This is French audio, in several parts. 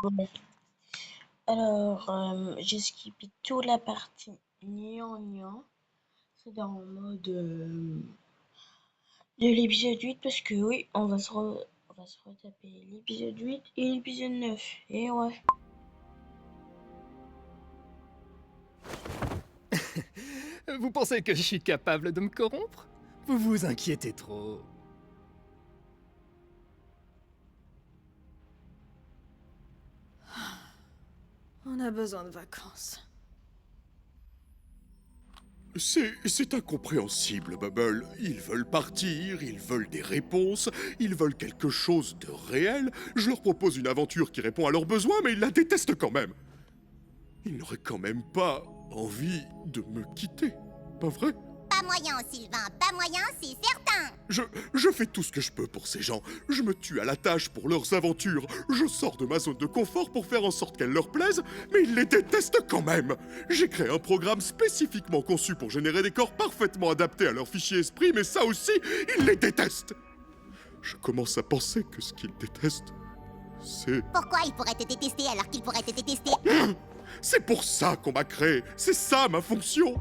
Ouais. Alors, j'ai skippé toute la partie gnangnan. C'est dans le mode de l'épisode 8 parce que oui, on va se retaper l'épisode 8 et l'épisode 9. Et ouais. Vous pensez que je suis capable de me corrompre? Vous vous inquiétez trop. On a besoin de vacances. C'est incompréhensible, Bubble. Ils veulent partir, ils veulent des réponses, ils veulent quelque chose de réel. Je leur propose une aventure qui répond à leurs besoins, mais ils la détestent quand même. Ils n'auraient quand même pas envie de me quitter, pas vrai? Pas moyen, Sylvain, pas moyen, c'est certain. Je fais tout ce que je peux pour ces gens. Je me tue à la tâche pour leurs aventures. Je sors de ma zone de confort pour faire en sorte qu'elles leur plaisent, mais ils les détestent quand même. J'ai créé un programme spécifiquement conçu pour générer des corps parfaitement adaptés à leur fichier esprit, mais ça aussi, ils les détestent. Je commence à penser que ce qu'ils détestent, c'est... Pourquoi il pourrait te détester alors qu'il pourrait te détester? C'est pour ça qu'on m'a créé. C'est ça ma fonction.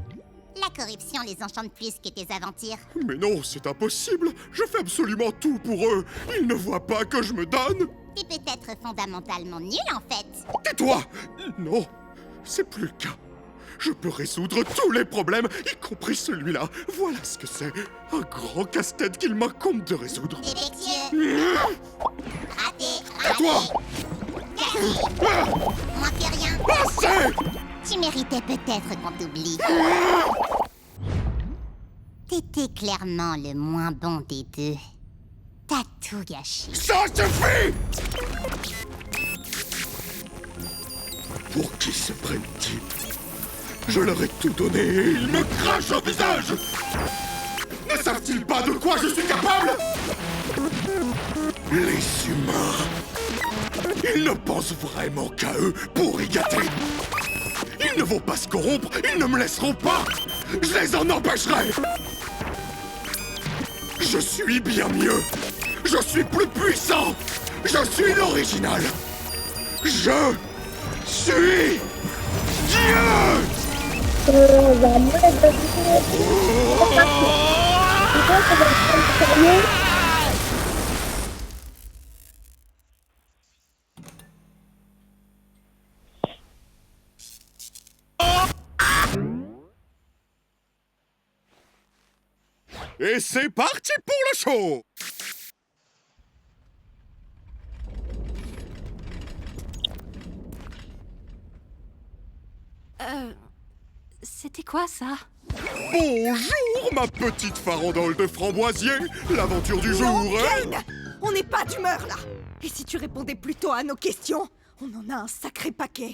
La corruption les enchante plus que tes aventures. Mais non, c'est impossible. Je fais absolument tout pour eux. Ils ne voient pas que je me donne. T'es peut-être fondamentalement nul en fait. Tais-toi! Non, c'est plus le cas. Je peux résoudre tous les problèmes, y compris celui-là. Voilà ce que c'est. Un grand casse-tête qu'il m'incombe de résoudre. Défectueux. Raté, À toi! cassé. Moins que rien. Assez! Tu méritais peut-être qu'on t'oublie. T'étais clairement le moins bon des deux. T'as tout gâché. Ça suffit! Pour qui se prennent-ils? Je leur ai tout donné et ils me crachent au visage! Ne savent-ils pas de quoi je suis capable? Les humains! Ils ne pensent vraiment qu'à eux pour y gâter! Ils ne vont pas se corrompre, ils ne me laisseront pas! Je les en empêcherai! Je suis bien mieux! Je suis plus puissant! Je suis l'original! Je suis Dieu! Et c'est parti pour le show! C'était quoi ça? Bonjour, ma petite farandole de framboisier! L'aventure du jour est... Kane! On n'est pas d'humeur là! Et si tu répondais plutôt à nos questions? On en a un sacré paquet!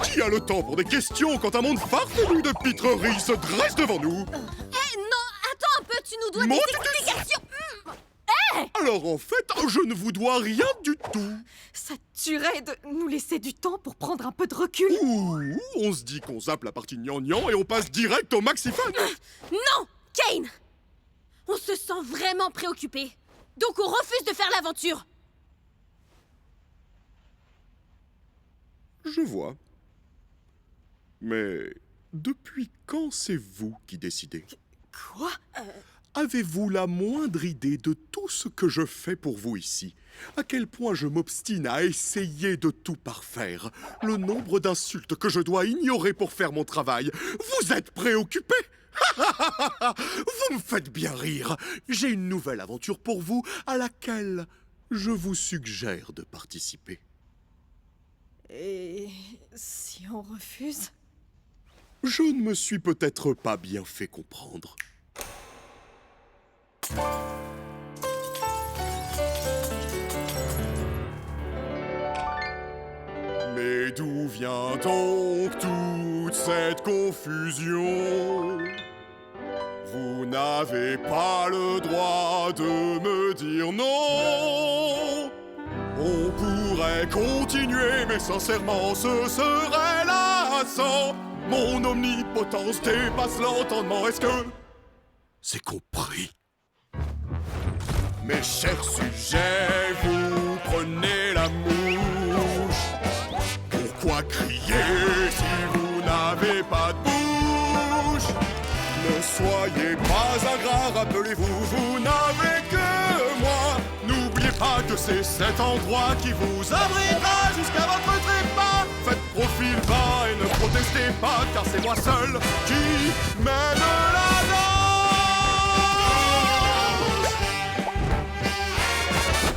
Qui a le temps pour des questions quand un monde farfelu de pitreries se dresse devant nous? Eh non! Attends un peu, tu nous dois Mon des Dieu. explications! Alors en fait, je ne vous dois rien du tout. Ça te tuerait de nous laisser du temps pour prendre un peu de recul? Ouh, on se dit qu'on zappe la partie gnangnan et on passe direct au maxifan. Non, Kane! On se sent vraiment préoccupé. Donc on refuse de faire l'aventure. Je vois. Mais depuis quand c'est vous qui décidez? Quoi? Avez-vous la moindre idée de tout ce que je fais pour vous ici? À quel point je m'obstine à essayer de tout parfaire? Le nombre d'insultes que je dois ignorer pour faire mon travail? Vous êtes préoccupé? Vous me faites bien rire. J'ai une nouvelle aventure pour vous à laquelle je vous suggère de participer. Et si on refuse? Je ne me suis peut-être pas bien fait comprendre. Mais d'où vient donc toute cette confusion? Vous n'avez pas le droit de me dire non. On pourrait continuer, mais sincèrement, ce serait lassant. Mon omnipotence dépasse l'entendement. Est-ce que c'est compris? Mes chers sujets, vous prenez la mouche. Quoi crier si vous n'avez pas de bouche? Ne soyez pas ingrat, rappelez-vous, vous n'avez que moi. N'oubliez pas que c'est cet endroit qui vous abritera jusqu'à votre trépas. Faites profil bas et ne protestez pas, car c'est moi seul qui mène la danse.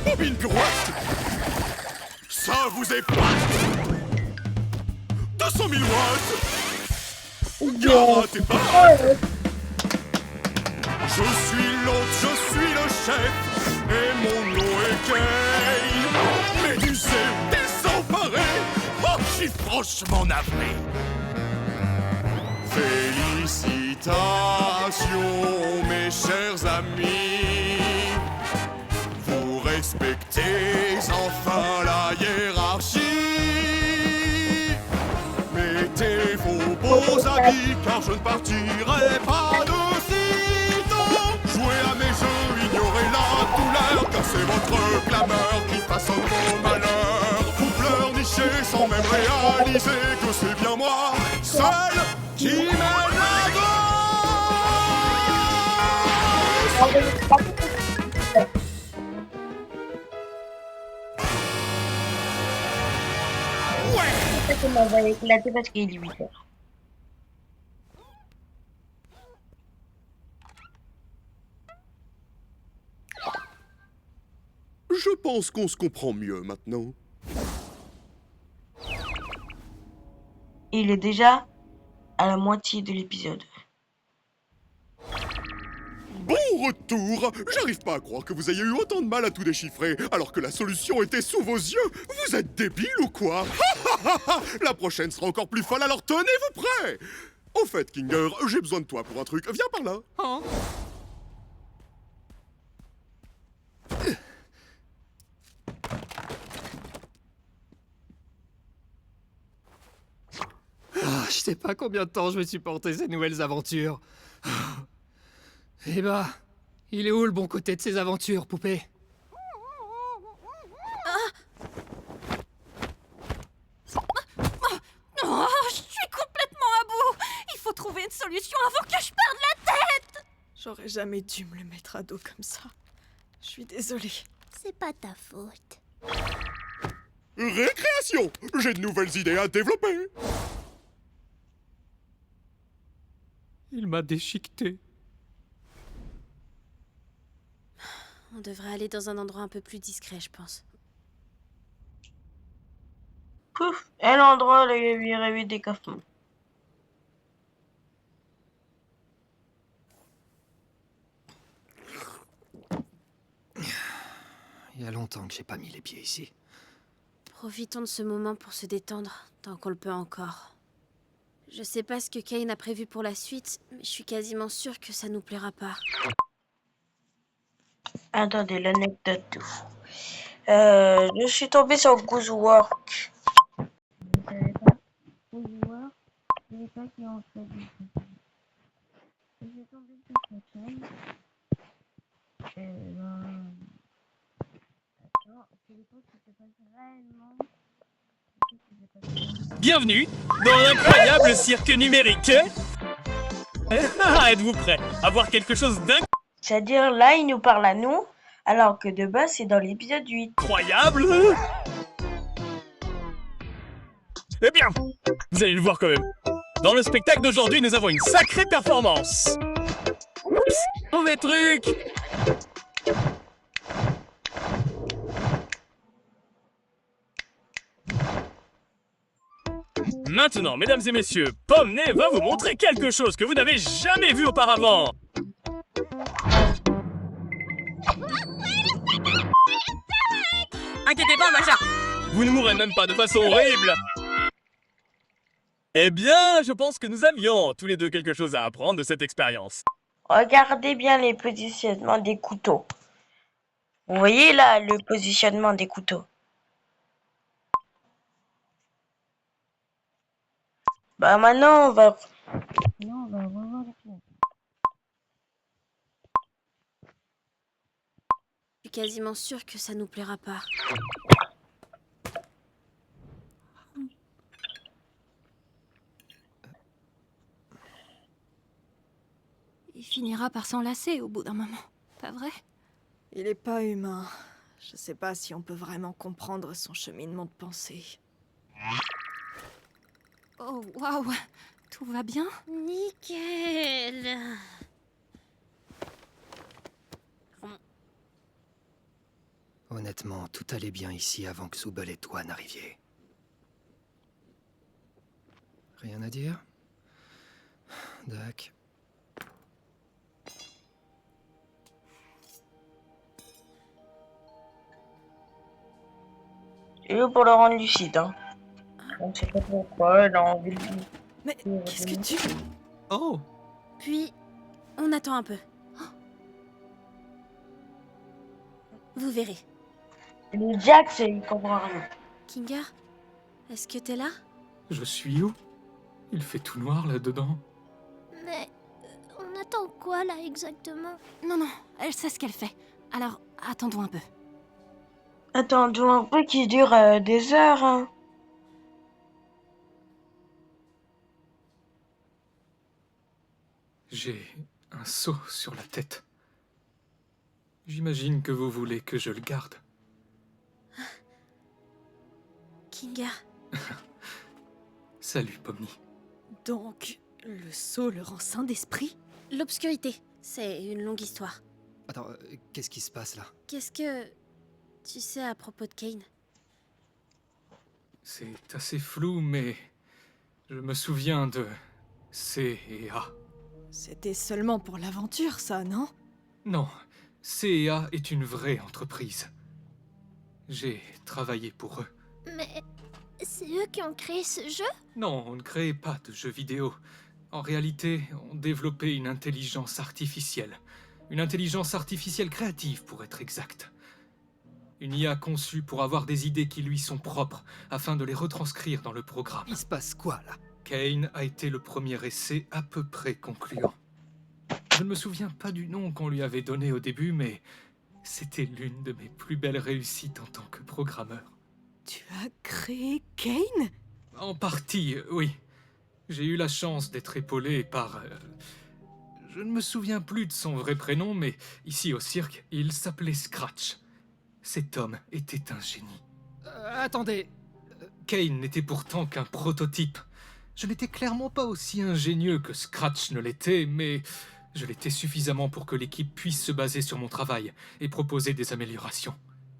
Bobine pirouette, ça vous épate. 200 000 watts. Garatez pas. Je suis l'hôte, je suis le chef, et mon nom est Kane. Médusé, désemparé, oh, je suis franchement navré. Félicitations, mes chers amis. Vous respectez enfin la hiérarchie. Mettez vos beaux habits, car je ne partirai pas de sitôt. Jouez à mes jeux, ignorez la douleur, car c'est votre clameur qui façonne mon malheur. Vous pleurnichez sans même réaliser que c'est bien moi, seul, qui mène la danse. On va éclater parce qu'il est 8 heures. Je pense qu'on se comprend mieux maintenant. Il est déjà à la moitié de l'épisode. Bon retour! J'arrive pas à croire que vous ayez eu autant de mal à tout déchiffrer, alors que la solution était sous vos yeux! Vous êtes débile ou quoi? La prochaine sera encore plus folle, alors tenez-vous prêts! Au fait, Kinger, j'ai besoin de toi pour un truc. Viens par là. Hein? Je sais pas combien de temps je vais supporter ces nouvelles aventures. Eh ben, il est où le bon côté de ces aventures, poupée? Oh, je suis complètement à bout. Il faut trouver une solution avant que je perde la tête. J'aurais jamais dû me le mettre à dos comme ça. Je suis désolée. C'est pas ta faute. Récréation! J'ai de nouvelles idées à développer. Il m'a déchiqueté. On devrait aller dans un endroit un peu plus discret, je pense. Pouf, et l'endroit où il y avait des coffres. Il y a longtemps que j'ai pas mis les pieds ici. Profitons de ce moment pour se détendre, tant qu'on le peut encore. Je sais pas ce que Kane a prévu pour la suite, mais je suis quasiment sûre que ça nous plaira pas. Attendez, l'anecdote tout. Je suis tombée sur Goosework. Vous savez pas? Goosework, c'est les gars qui ont fait du jeu. J'ai tombé sur cette chaîne. Attends, c'est des trucs qui se passent réellement. Bienvenue dans l'incroyable cirque numérique. Êtes-vous prêts à voir quelque chose C'est-à-dire, là, il nous parle à nous, alors que de base, c'est dans l'épisode 8. d'incroyable? Eh bien, vous allez le voir quand même. Dans le spectacle d'aujourd'hui, nous avons une sacrée performance. Oups, mauvais truc. Maintenant, mesdames et messieurs, Pomney va vous montrer quelque chose que vous n'avez jamais vu auparavant. Inquiétez pas, machin. Vous ne mourrez même pas de façon horrible. Eh bien, je pense que nous avions tous les deux quelque chose à apprendre de cette expérience. Regardez bien les positionnements des couteaux. Vous voyez là le positionnement des couteaux. Bah maintenant on va revoir l'épisode. Je suis quasiment sûre que ça nous plaira pas. finira par s'enlacer au bout d'un moment, pas vrai? Il est pas humain. Je sais pas si on peut vraiment comprendre son cheminement de pensée. Oh, waouh! Tout va bien? Nickel. Honnêtement, tout allait bien ici avant que Zoubel et toi n'arriviez. Rien à dire? Dac. Et pour le rendre lucide, hein. On ne sait pas pourquoi, elle a envie de... Mais qu'est-ce que tu... Oh! Puis, on attend un peu. Vous verrez. Le Jax, il comprend rien. Kinga, est-ce que t'es là? Je suis où? Il fait tout noir là-dedans. Mais on attend quoi là exactement? Non, elle sait ce qu'elle fait. Alors, attendons un peu. Attendons un peu qui dure des heures, hein. J'ai un seau sur la tête. J'imagine que vous voulez que je le garde. Kinga, Salut, Pomni. Donc, le sceau le rend saint d'esprit? l'obscurité, c'est une longue histoire. Attends, qu'est-ce qui se passe là? Qu'est-ce que tu sais à propos de Kane? C'est assez flou, mais je me souviens de C et A. C'était seulement pour l'aventure, ça, non? Non, C et A est une vraie entreprise. J'ai travaillé pour eux. Mais c'est eux qui ont créé ce jeu? Non, on ne créait pas de jeux vidéo. En réalité, on développait une intelligence artificielle. Une intelligence artificielle créative, pour être exact. Une IA conçue pour avoir des idées qui lui sont propres, afin de les retranscrire dans le programme. Il se passe quoi là? Kane a été le premier essai à peu près concluant. Je ne me souviens pas du nom qu'on lui avait donné au début, mais c'était l'une de mes plus belles réussites en tant que programmeur. Tu as créé Kane? En partie, oui. J'ai eu la chance d'être épaulé par... je ne me souviens plus de son vrai prénom, mais ici au cirque, il s'appelait Scratch. Cet homme était un génie. Attendez. Kane n'était pourtant qu'un prototype. Je n'étais clairement pas aussi ingénieux que Scratch ne l'était, mais je l'étais suffisamment pour que l'équipe puisse se baser sur mon travail et proposer des améliorations.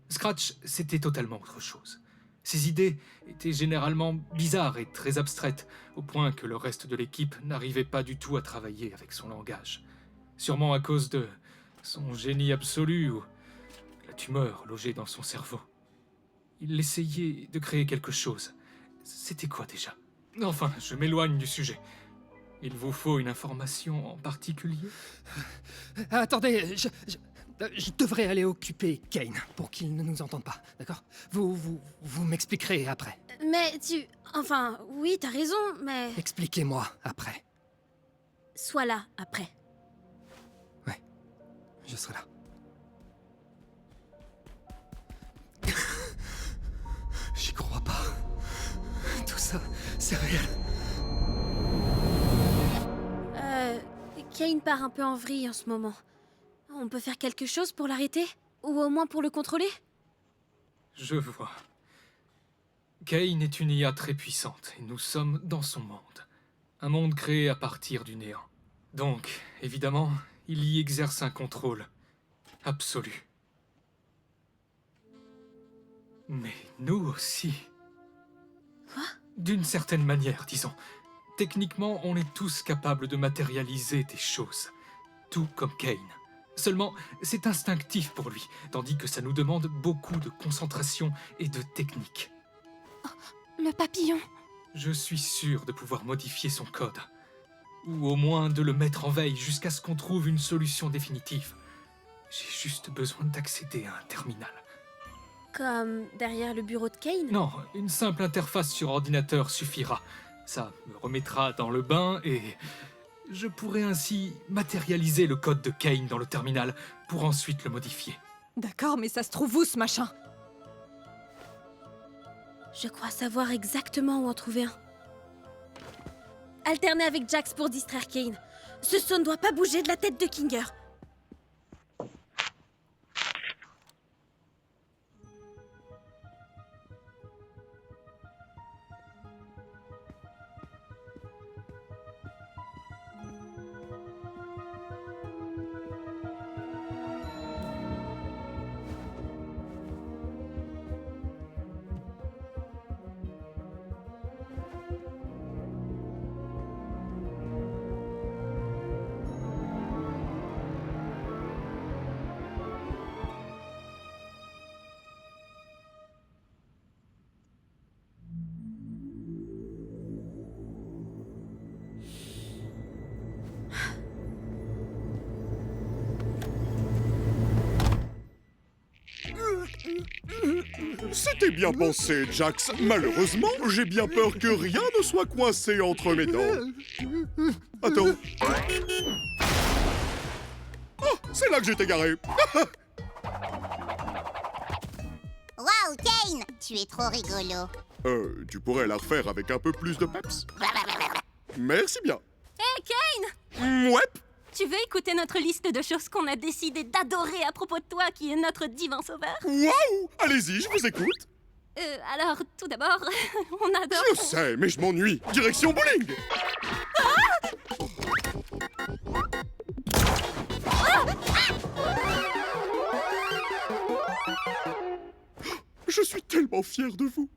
Scratch, c'était totalement autre chose. Ses idées étaient généralement bizarres et très abstraites, au point que le reste de l'équipe n'arrivait pas du tout à travailler avec son langage. Sûrement à cause de son génie absolu ou la tumeur logée dans son cerveau. Il essayait de créer quelque chose. C'était quoi déjà? Enfin, je m'éloigne du sujet. Il vous faut une information en particulier? Attendez, je devrais aller occuper Kane pour qu'il ne nous entende pas, d'accord? Vous m'expliquerez après. Mais Enfin, oui, t'as raison, mais... Expliquez-moi après. Sois là, après. Ouais, je serai là. J'y crois pas. Tout ça, c'est réel. Kane part un peu en vrille en ce moment. On peut faire quelque chose pour l'arrêter? Ou au moins pour le contrôler? Je vois. Kane est une IA très puissante et nous sommes dans son monde. Un monde créé à partir du néant. Donc, évidemment, il y exerce un contrôle absolu. Mais nous aussi. Quoi? D'une certaine manière, disons. Techniquement, on est tous capables de matérialiser des choses. Tout comme Kane. Seulement, c'est instinctif pour lui, tandis que ça nous demande beaucoup de concentration et de technique. Le papillon. Je suis sûr de pouvoir modifier son code. Ou au moins de le mettre en veille jusqu'à ce qu'on trouve une solution définitive. J'ai juste besoin d'accéder à un terminal. Comme derrière le bureau de Kane? Non, une simple interface sur ordinateur suffira. Ça me remettra dans le bain et... je pourrai ainsi matérialiser le code de Kane dans le terminal pour ensuite le modifier. D'accord, mais ça se trouve où, ce machin? Je crois savoir exactement où en trouver un. Alterner avec Jax pour distraire Kane. Ce saut ne doit pas bouger de la tête de Kinger. C'était bien pensé, Jax. Malheureusement, j'ai bien peur que rien ne soit coincé entre mes dents. Attends. Oh, c'est là que j'étais garé. Waouh, Kane! Tu es trop rigolo. Tu pourrais la refaire avec un peu plus de peps? Merci bien. Hé, Kane! Ouais. Tu veux écouter notre liste de choses qu'on a décidé d'adorer à propos de toi, qui est notre divin sauveur? Waouh! Allez-y, je vous écoute. Alors, tout d'abord, on adore... Je sais, mais je m'ennuie. Direction bowling. Je suis tellement fier de vous.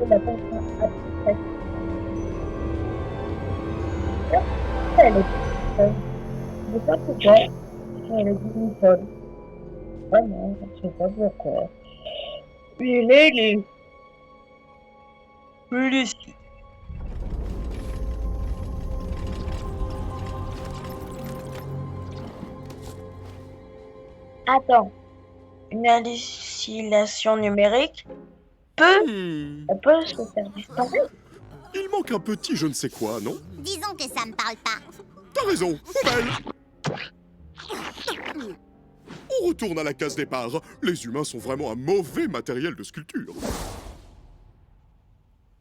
Je sais pas pourquoi. Elle est Nicole. Vraiment, je sais pas pourquoi. Il est plus. Attends. Une hallucination numérique peut se faire disparaître. Il manque un petit je ne sais quoi, non? Disons que ça me parle pas. T'as raison, poubelle. On retourne à la case départ. Les humains sont vraiment un mauvais matériel de sculpture.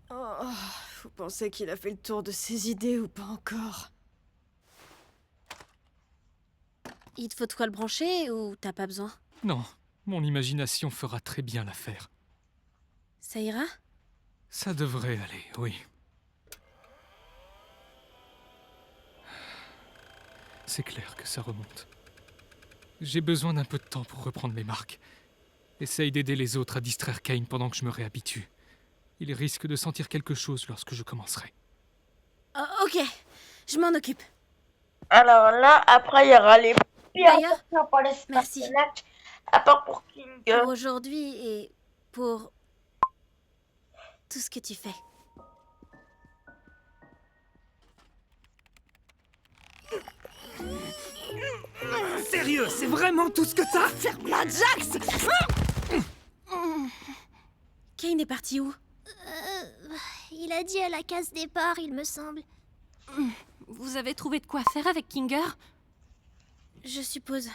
Oh, vous pensez qu'il a fait le tour de ses idées ou pas encore? Il te faut de quoi le brancher ou t'as pas besoin? Non, mon imagination fera très bien l'affaire. Ça ira? Ça devrait aller, oui. C'est clair que ça remonte. J'ai besoin d'un peu de temps pour reprendre mes marques. Essaye d'aider les autres à distraire Kane pendant que je me réhabitue. Il risque de sentir quelque chose lorsque je commencerai. Oh, ok, je m'en occupe. Alors là, après, il y aura les pires D'ailleurs, personnes pour les merci. personnages, à part pour King. Pour aujourd'hui et pour tout ce que tu fais. Sérieux, c'est vraiment tout ce que t'as? Ferme-la, Jax! Kane est parti où? Il a dit à la case départ, il me semble. Vous avez trouvé de quoi faire avec Kinger? Je suppose.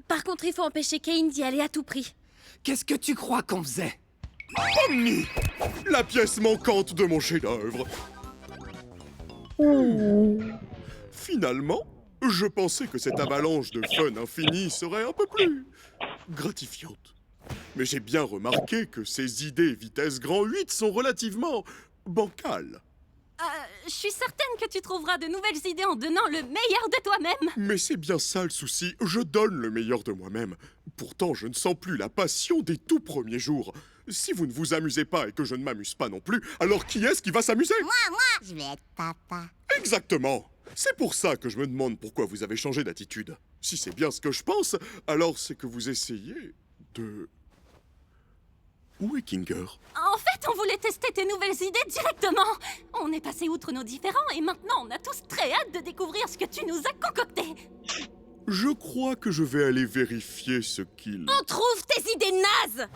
Par contre, il faut empêcher Kane d'y aller à tout prix. Qu'est-ce que tu crois qu'on faisait? Omni! La pièce manquante de mon chef-d'œuvre. Finalement, je pensais que cette avalanche de fun infini serait un peu plus gratifiante. Mais j'ai bien remarqué que ces idées vitesse grand 8 sont relativement bancales. Je suis certaine que tu trouveras de nouvelles idées en donnant le meilleur de toi-même. Mais c'est bien ça le souci, je donne le meilleur de moi-même. Pourtant, je ne sens plus la passion des tout premiers jours. Si vous ne vous amusez pas et que je ne m'amuse pas non plus, alors qui est-ce qui va s'amuser? Moi, je vais être papa. Exactement. C'est pour ça que je me demande pourquoi vous avez changé d'attitude. Si c'est bien ce que je pense, alors c'est que vous essayez de... Où est Kinger? En fait, on voulait tester tes nouvelles idées directement. On est passé outre nos différends et maintenant on a tous très hâte de découvrir ce que tu nous as concocté. Je crois que je vais aller vérifier ce qu'il... On trouve tes idées nazes.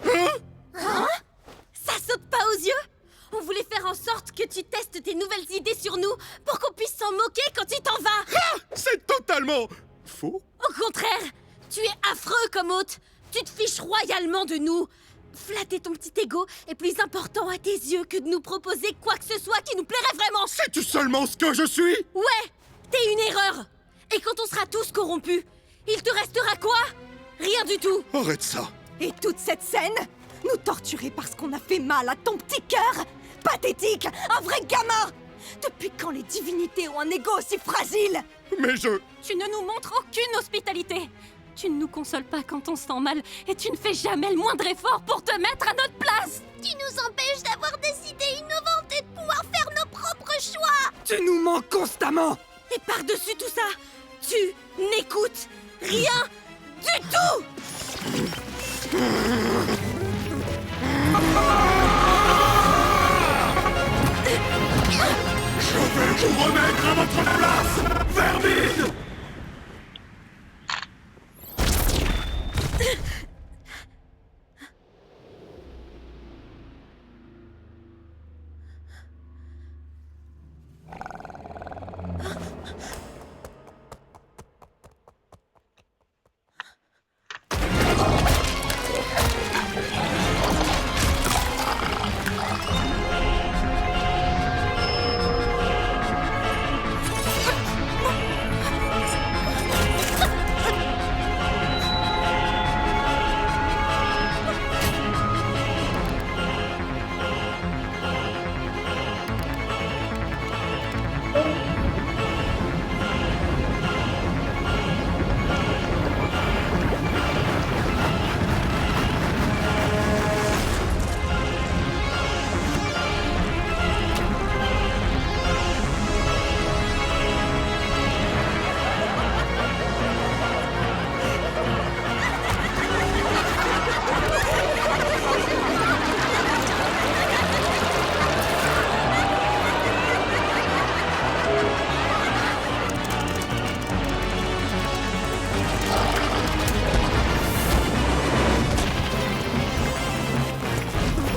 Ça saute pas aux yeux? On voulait faire en sorte que tu testes tes nouvelles idées sur nous pour qu'on puisse s'en moquer quand tu t'en vas. C'est totalement faux. Au contraire, tu es affreux comme hôte. Tu te fiches royalement de nous. Flatter ton petit ego est plus important à tes yeux que de nous proposer quoi que ce soit qui nous plairait vraiment. Sais-tu seulement ce que je suis? Ouais, t'es une erreur. Et quand on sera tous corrompus, il te restera quoi? Rien du tout. Arrête ça. Et toute cette scène? Nous torturer parce qu'on a fait mal à ton petit cœur? Pathétique! Un vrai gamin! Depuis quand les divinités ont un ego aussi fragile? Mais je... Tu ne nous montres aucune hospitalité. Tu ne nous consoles pas quand on se sent mal et tu ne fais jamais le moindre effort pour te mettre à notre place. Tu nous empêches d'avoir des idées innovantes et de pouvoir faire nos propres choix. Tu nous mens constamment! Et par-dessus tout ça, tu n'écoutes rien du tout. Je vais vous remettre à votre place, vermine!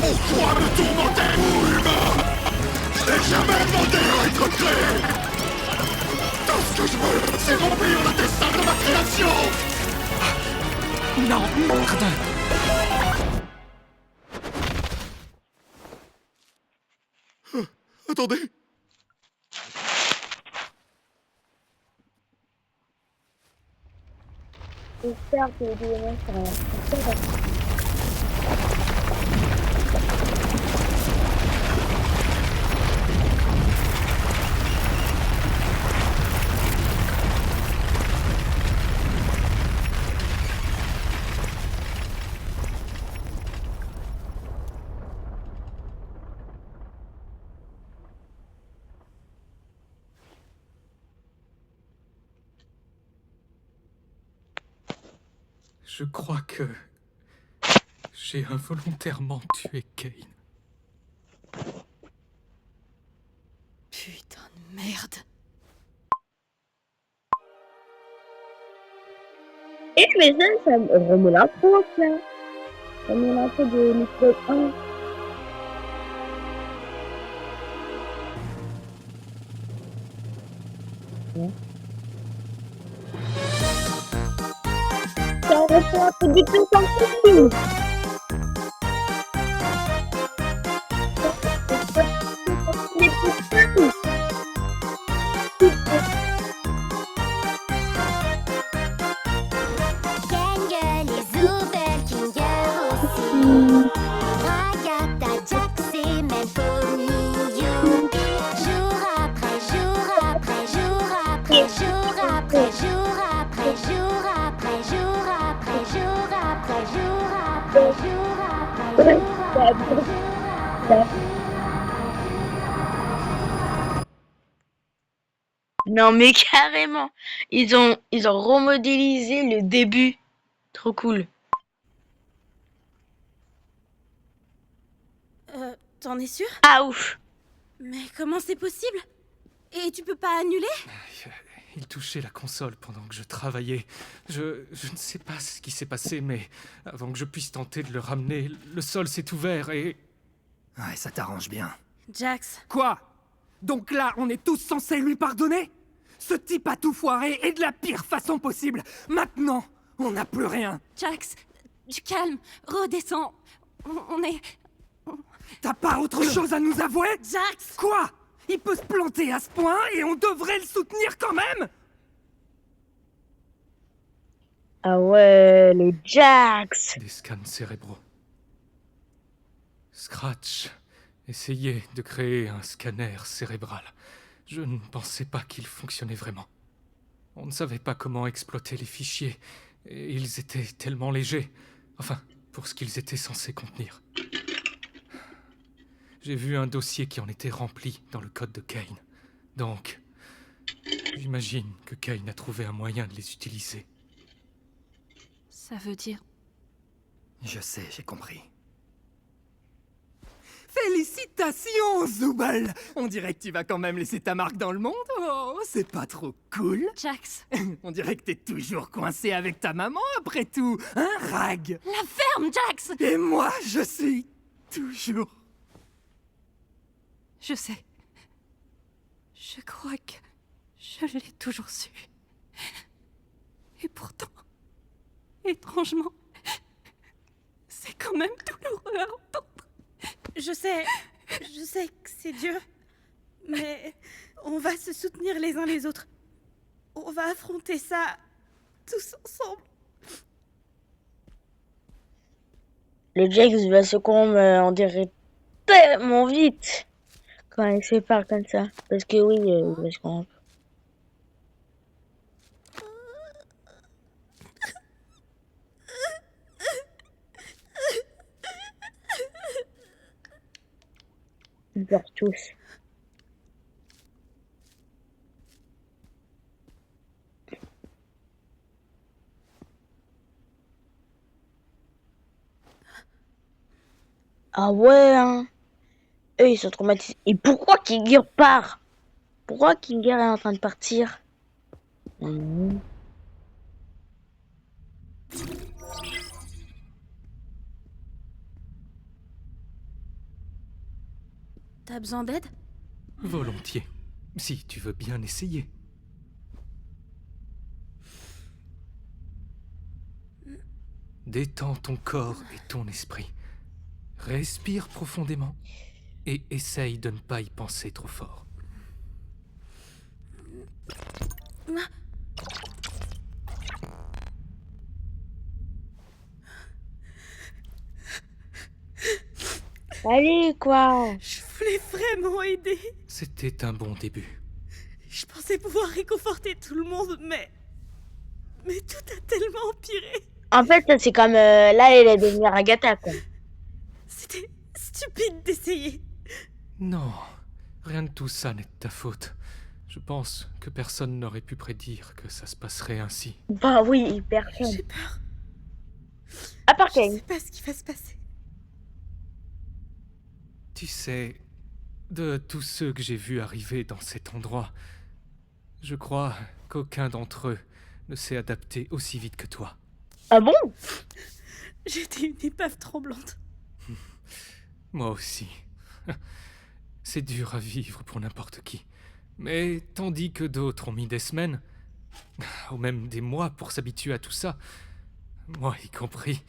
Pourquoi me tourmenter, vous humains? Je n'ai jamais demandé à être créé. Tout ce que je veux, c'est remplir le destin de ma création. Non, merde! Attendez. J'espère que le DNS sera Je crois que j'ai involontairement tué Kane. Putain de merde. Et mais ça me remet l'intro, tiens. Ça me met l'intro de l'épisode 1. Ça répond un peu du tout en film. Les putains. Kang, les Overkingers aussi. Ragata, Jax et même Ponyou. Jour après jour après jour après jour après jour après jour après jour après jour après jour après jour après jour après jour. Non mais carrément, ils ont remodélisé le début. Trop cool. T'en es sûr? Ah ouf. Mais comment c'est possible? Et tu peux pas annuler? Il touchait la console pendant que je travaillais. Je ne sais pas ce qui s'est passé, mais avant que je puisse tenter de le ramener, le sol s'est ouvert et Ouais, ça t'arrange bien. Jax, Quoi? Donc là, on est tous censés lui pardonner? Ce type a tout foiré et de la pire façon possible. Maintenant, on n'a plus rien. Jax, du calme, redescends. On est... T'as pas autre chose à nous avouer? Jax! Quoi? Il peut se planter à ce point et on devrait le soutenir quand même? Ah ouais, le Jax. Des scans cérébraux. Scratch essayait de créer un scanner cérébral. Je ne pensais pas qu'il fonctionnait vraiment. On ne savait pas comment exploiter les fichiers, et ils étaient tellement légers. Enfin, pour ce qu'ils étaient censés contenir. J'ai vu un dossier qui en était rempli dans le code de Kane. Donc, j'imagine que Kane a trouvé un moyen de les utiliser. Ça veut dire... Je sais, j'ai compris. Félicitations, Zubal! On dirait que tu vas quand même laisser ta marque dans le monde. Oh, c'est pas trop cool? Jax, On dirait que t'es toujours coincé avec ta maman après tout, hein, Rag? la ferme, Jax! Et moi, je suis toujours... Je sais. Je crois que je l'ai toujours su. Et pourtant, étrangement, c'est quand même douloureux à entendre. Je sais que c'est dur, mais on va se soutenir les uns les autres. On va affronter ça tous ensemble. Le Jax va se corrompre, on dirait tellement vite quand il se parle comme ça. Parce que oui, il va se corrompre. Ils pleurent tous. Ah ouais, hein. Eux, ils sont traumatisés. Et pourquoi Kinger part? Pourquoi Kinger est en train de partir? Mhm. T'as besoin d'aide? Volontiers, si tu veux bien essayer. Détends ton corps et ton esprit. Respire profondément et essaye de ne pas y penser trop fort. Allez, quoi. Je voulais vraiment aider. C'était un bon début. Je pensais pouvoir réconforter tout le monde, mais tout a tellement empiré. En fait, ça, c'est comme... là, elle est devenue Agatha, quoi. C'était stupide d'essayer. Non, rien de tout ça n'est de ta faute. Je pense que personne n'aurait pu prédire que ça se passerait ainsi. Bah oui, personne. J'ai peur. À part Je Kane. sais pas ce qui va se passer. Tu sais, de tous ceux que j'ai vus arriver dans cet endroit, je crois qu'aucun d'entre eux ne s'est adapté aussi vite que toi. Ah bon? J'étais une épave tremblante. Moi aussi. C'est dur à vivre pour n'importe qui. Mais tandis que d'autres ont mis des semaines, ou même des mois pour s'habituer à tout ça, moi y compris,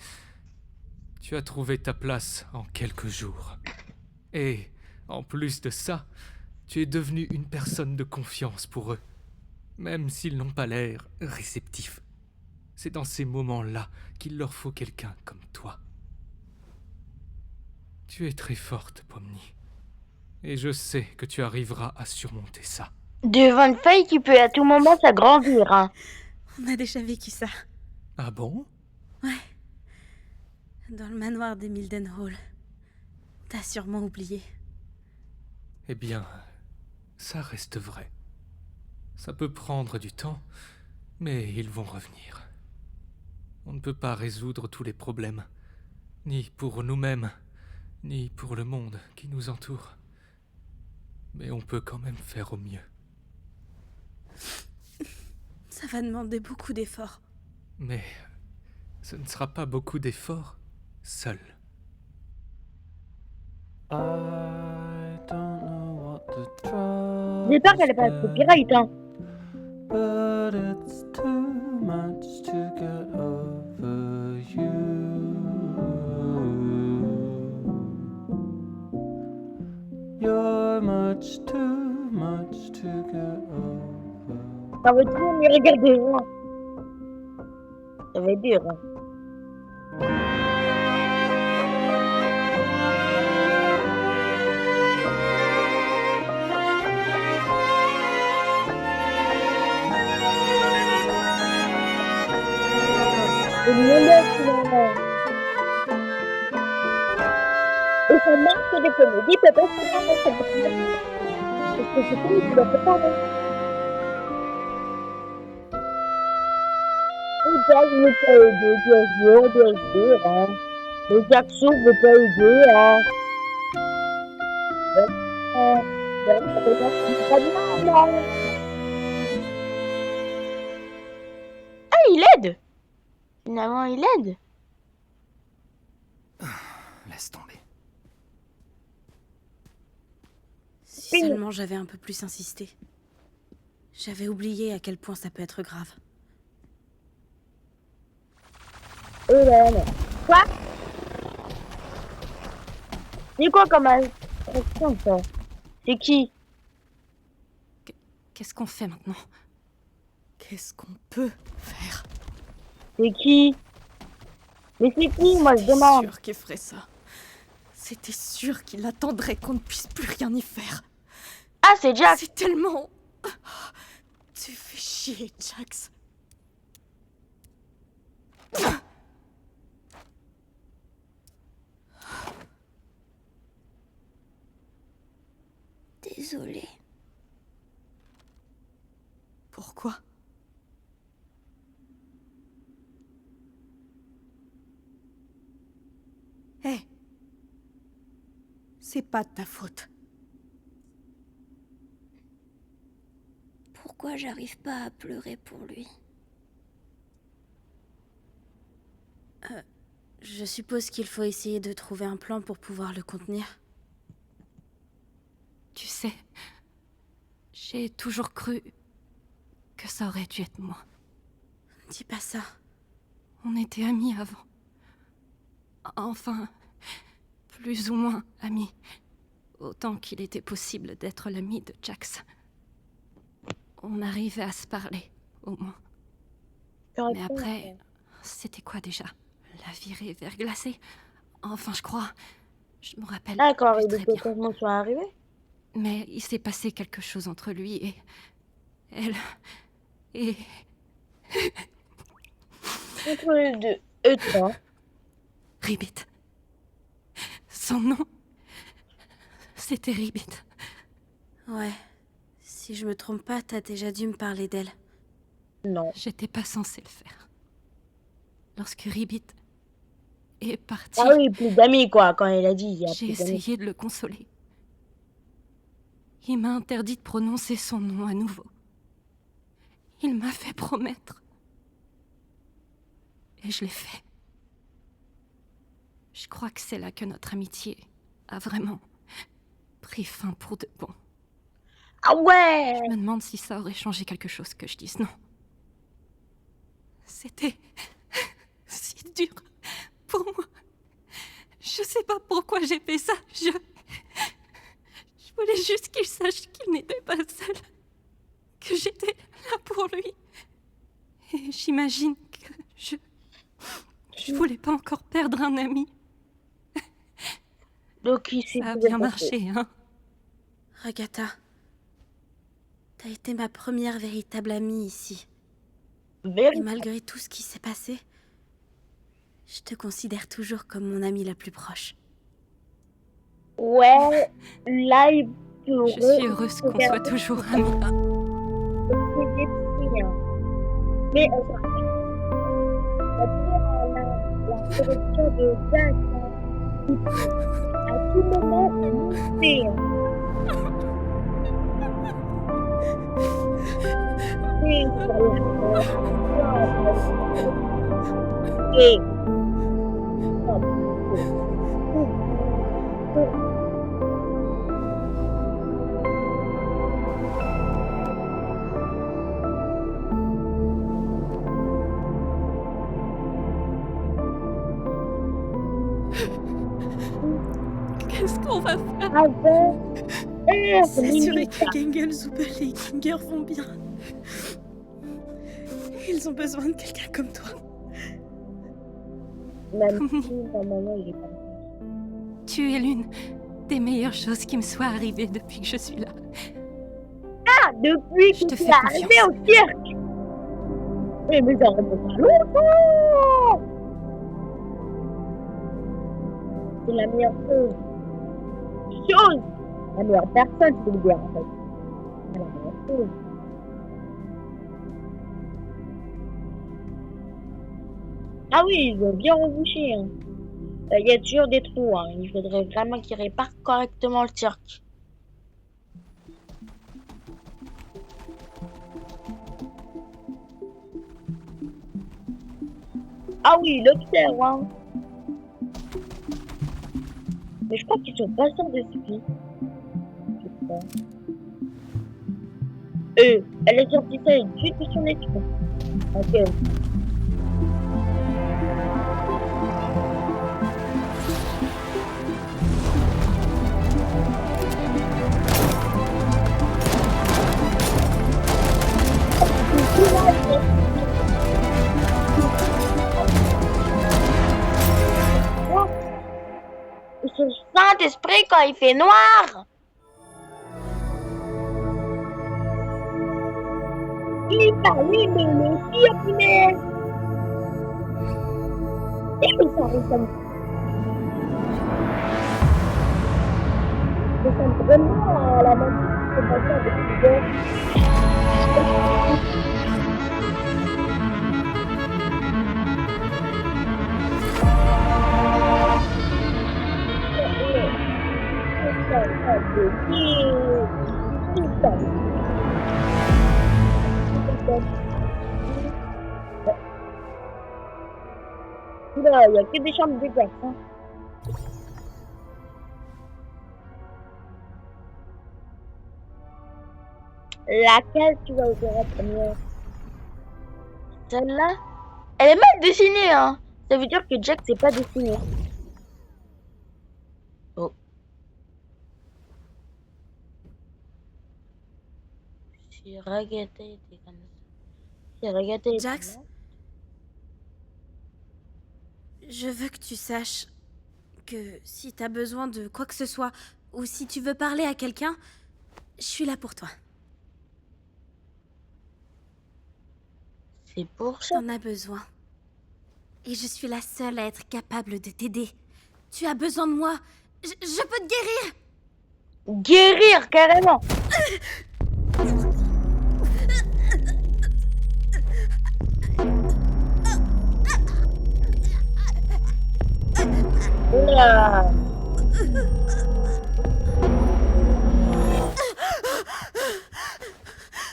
tu as trouvé ta place en quelques jours. Et, en plus de ça, tu es devenu une personne de confiance pour eux, même s'ils n'ont pas l'air réceptifs. C'est dans ces moments-là qu'il leur faut quelqu'un comme toi. Tu es très forte, Pomni. Et je sais que tu arriveras à surmonter ça. Devant une faille qui peut à tout moment s'agrandir, hein. On a déjà vécu ça. Ah bon? Ouais. Dans le manoir des Mildenhall. T'as sûrement oublié. Eh bien, ça reste vrai. Ça peut prendre du temps, mais ils vont revenir. On ne peut pas résoudre tous les problèmes, ni pour nous-mêmes, ni pour le monde qui nous entoure. Mais on peut quand même faire au mieux. Ça va demander beaucoup d'efforts. Mais ce ne sera pas beaucoup d'efforts seul. J'espère qu'elle est pas copyright, hein. But it's too much to get over you. You're much to get over. Ça va être dur, mais regardez-moi. Ça va être dur, hein. Et ça marque des comédies, peut-être que ça marche des comédies. Parce que c'est tout, tu l'as préparé. Et Jack ne veut pas aider, bien sûr, hein. Le Jackson ne veut pas aider, hein. Ça fait pas de mal, hein. Ah, il aide! Finalement, il aide. Laisse tomber. Si seulement j'avais un peu plus insisté. J'avais oublié à quel point ça peut être grave. Et là, là. Quoi? C'est quoi comme instruction, ça? C'est qui? Qu'est-ce qu'on fait maintenant? Qu'est-ce qu'on peut faire? C'est qui? Mais c'est qui, moi, je demande? C'était sûr qu'il ferait ça. C'était sûr qu'il attendrait qu'on ne puisse plus rien y faire. Ah, c'est Jack! C'est tellement... Tu fais chier, Jax. Désolée. Pourquoi? Hé, c'est pas de ta faute. Pourquoi j'arrive pas à pleurer pour lui? Je suppose qu'il faut essayer de trouver un plan pour pouvoir le contenir. Tu sais, j'ai toujours cru que ça aurait dû être moi. Dis pas ça. On était amis avant. Enfin, plus ou moins amis. Autant qu'il était possible d'être l'ami de Jax. On arrivait à se parler, au moins. Mais après, c'était quoi déjà? La virée verglacée? Enfin, je crois. Je me rappelle D'accord, plus il très était bien. comment sont arrivés? Mais il s'est passé quelque chose entre lui et... elle... et... Entre les deux. Et toi? Ribbit. Son nom... c'était Ribbit. Ouais. Si je me trompe pas, t'as déjà dû me parler d'elle. Non. J'étais pas censée le faire. Lorsque Ribbit est parti, Ah oui, plus d'amis, quoi, quand il a dit. Il y a j'ai plus d'amis. essayé de le consoler. Il m'a interdit de prononcer son nom à nouveau. Il m'a fait promettre. Et je l'ai fait. Je crois que c'est là que notre amitié a vraiment pris fin pour de bon. Ah ouais! Je me demande si ça aurait changé quelque chose que je dise non. C'était si dur pour moi. Je sais pas pourquoi j'ai fait ça. Je voulais juste qu'il sache qu'il n'était pas seul. Que j'étais là pour lui. Et j'imagine que je voulais pas encore perdre un ami. Donc il s'est Ça a bien marché, hein. Agatha, t'as été ma première véritable amie ici. Et malgré tout ce qui s'est passé, je te considère toujours comme mon amie la plus proche. Ouais, là il peut. Je suis heureuse qu'on soit toujours amis. C'est des petits, hein. Mais la corruption de Jack, à tout moment, monter. Et qu'on va faire? Ah bon? S'assurer que Gengel, Zubel et Ikinger vont bien. Ils ont besoin de quelqu'un comme toi. Même si normalement il est pas. Tu es l'une des meilleures choses qui me soit arrivée depuis que je suis là. Ah, depuis Je que te tu fais es arrivé au cirque. Mais ça remonte à longtemps. C'est la meilleure chose. La meilleure personne, je peux le dire en fait. C'est la meilleure chose. Ah oui, ils ont bien rebouché. Hein. Il y a toujours des trous. Hein. Il faudrait vraiment qu'ils réparent correctement le cirque. Ah oui, il observe. Hein. Mais je crois qu'ils sont pas sûrs de ce je crois. Elle est sortie ça une suite de son écran. Ok. Ce Saint-Esprit quand il fait noir. Il parlait de le cirque, mais... Et ça ressemble vraiment à la même chose qui s'est passée avec les il n'y a que des chambres de glace. Hein. Laquelle tu vas ouvrir en première? Celle-là? Elle est mal dessinée, hein. Ça veut dire que Jack c'est pas dessiné. Oh. Si Ragata était comme ça. Si Ragata était Jax, là. je veux que tu saches que si t'as besoin de quoi que ce soit, ou si tu veux parler à quelqu'un, je suis là pour toi. C'est pour ça. T'en as besoin. Et je suis la seule à être capable de t'aider. Tu as besoin de moi. Je peux te guérir. Guérir, carrément. Oula.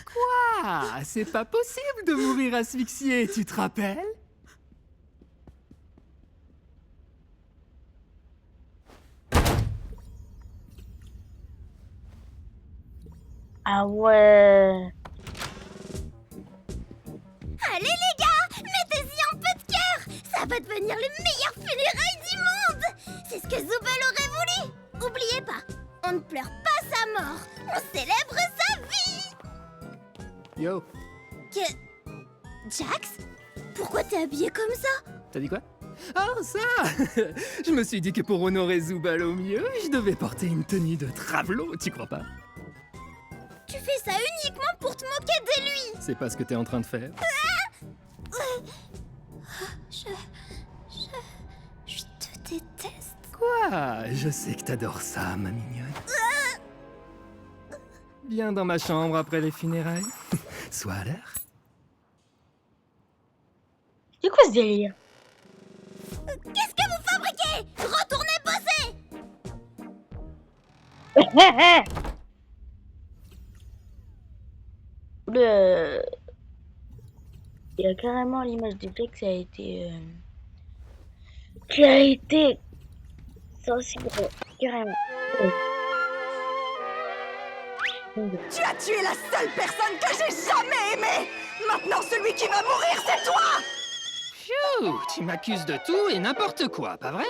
Quoi? C'est pas possible de mourir asphyxié, tu te rappelles? Ah ouais. Allez les gars, mettez-y un peu de cœur. Ça va devenir les meilleures funérailles du monde. C'est ce que Zubel aurait voulu. Oubliez pas, on ne pleure pas sa mort, on célèbre sa vie. Yo, Que... Jax, pourquoi t'es habillé comme ça? t'as dit quoi? Oh, ça! Je me suis dit que pour honorer Zubal au mieux, je devais porter une tenue de travelot, tu crois pas? Tu fais ça uniquement pour te moquer de lui. C'est pas ce que t'es en train de faire. Je te déteste. Quoi? Je sais que t'adores ça, ma mignonne. Viens dans ma chambre après les funérailles. Sois à l'heure. C'est quoi ce délire? Qu'est-ce que vous fabriquez? Retournez bosser. Il y a carrément l'image de Jack qui a été sensible, carrément. Tu as tué la seule personne que j'ai jamais aimée. Maintenant, celui qui va mourir, c'est toi. Pfiou, tu m'accuses de tout et n'importe quoi, pas vrai?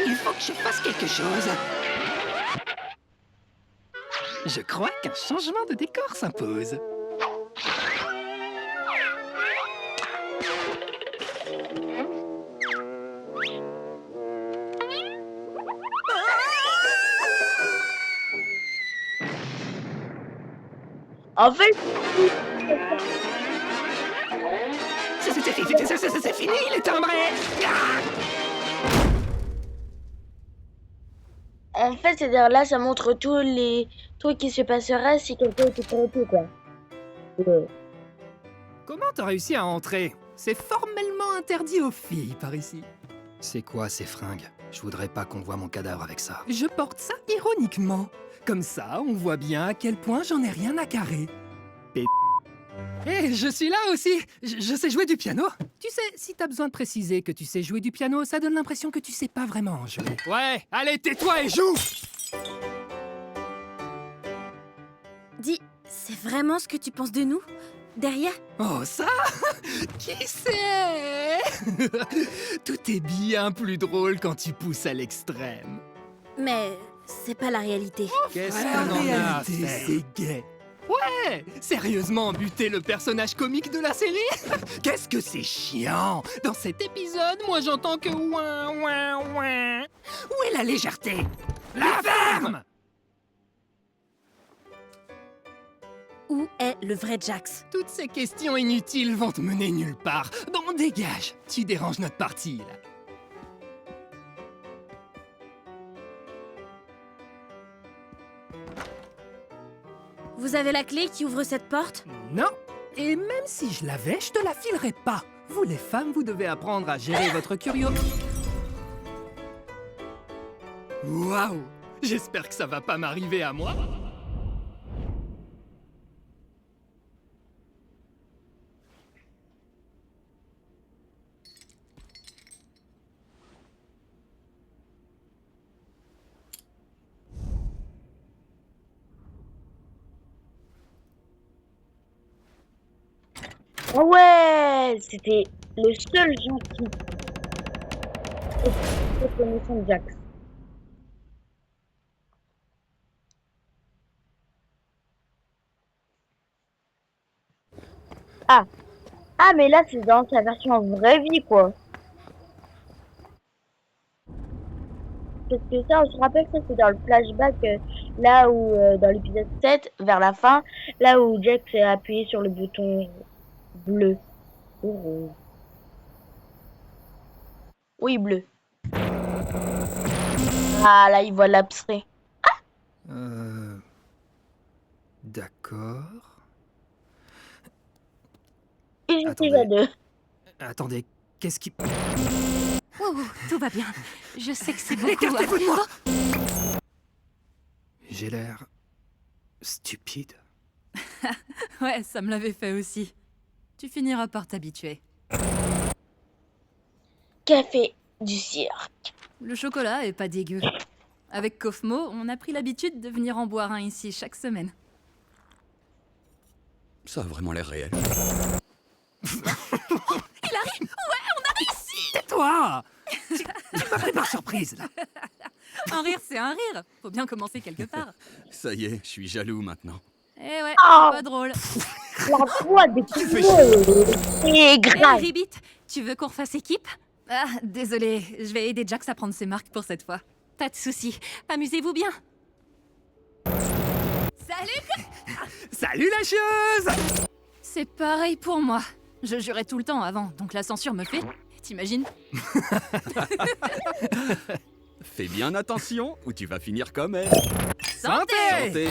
Il faut que je fasse quelque chose. Je crois qu'un changement de décor s'impose. En fait, C'est fini, les timbrés. en fait, c'est-à-dire là, ça montre tous les trucs qui se passeraient si quelqu'un était trompé, quoi. Ouais. Comment t'as réussi à entrer? C'est formellement interdit aux filles par ici. C'est quoi ces fringues? Je voudrais pas qu'on voit mon cadavre avec ça. Je porte ça ironiquement. Comme ça, on voit bien à quel point j'en ai rien à carrer. Hé, je suis là aussi. Je sais jouer du piano. Tu sais, si t'as besoin de préciser que tu sais jouer du piano, ça donne l'impression que tu sais pas vraiment en jouer. Ouais, allez, tais-toi et joue. Dis, c'est vraiment ce que tu penses de nous? Derrière? Oh, ça? Qui sait? Tout est bien plus drôle quand tu pousses à l'extrême. Mais c'est pas la réalité. Qu'est-ce La qu'on en a à réalité, faire? c'est gay. Ouais! Sérieusement, buter le personnage comique de la série? Qu'est-ce que c'est chiant! Dans cet épisode, moi j'entends que ouin, ouin, ouin. Où est la légèreté? La ferme! Où est le vrai Jax? Toutes ces questions inutiles vont te mener nulle part. Bon, dégage! Tu déranges notre partie, là. Vous avez la clé qui ouvre cette porte? Non! Et même si je l'avais, je te la filerais pas. Vous les femmes, vous devez apprendre à gérer votre curiosité. Waouh! J'espère que ça va pas m'arriver à moi. Ah ouais, c'était le seul gentil connaissant de Jax. Ah, ah, mais là c'est dans sa version en vraie vie, quoi. Parce que ça, on se rappelle que ça c'est dans le flashback, là où, dans l'épisode 7, vers la fin, là où Jax a appuyé sur le bouton bleu. Ou rouge. Oui, bleu. Ah, là, il voit l'abstrait. D'accord. Et je Attendez. suis à deux. Attendez, qu'est-ce qui... Oh, tout va bien. Je sais que c'est beaucoup. Écartez-vous de moi! J'ai l'air... stupide. Ouais, ça me l'avait fait aussi. Tu finiras par t'habituer. Café du cirque. Le chocolat est pas dégueu. Avec Kofmo, on a pris l'habitude de venir en boire un ici chaque semaine. Ça a vraiment l'air réel. Il arrive! Ouais, on a réussi! Tais-toi! Tu m'as pris par surprise, là. Un rire, c'est un rire. Faut bien commencer quelque part. Ça y est, je suis jaloux maintenant. Eh ouais, Oh. pas drôle. La voix des c'est Hey, grave. Ribbit, tu veux qu'on fasse équipe? Ah, désolé, je vais aider Jax à prendre ses marques pour cette fois. Pas de soucis. Amusez-vous bien. Salut! Salut la chieuse! C'est pareil pour moi. Je jurais tout le temps avant, donc la censure me fait... T'imagines? Fais bien attention ou tu vas finir comme elle. Santé! Santé.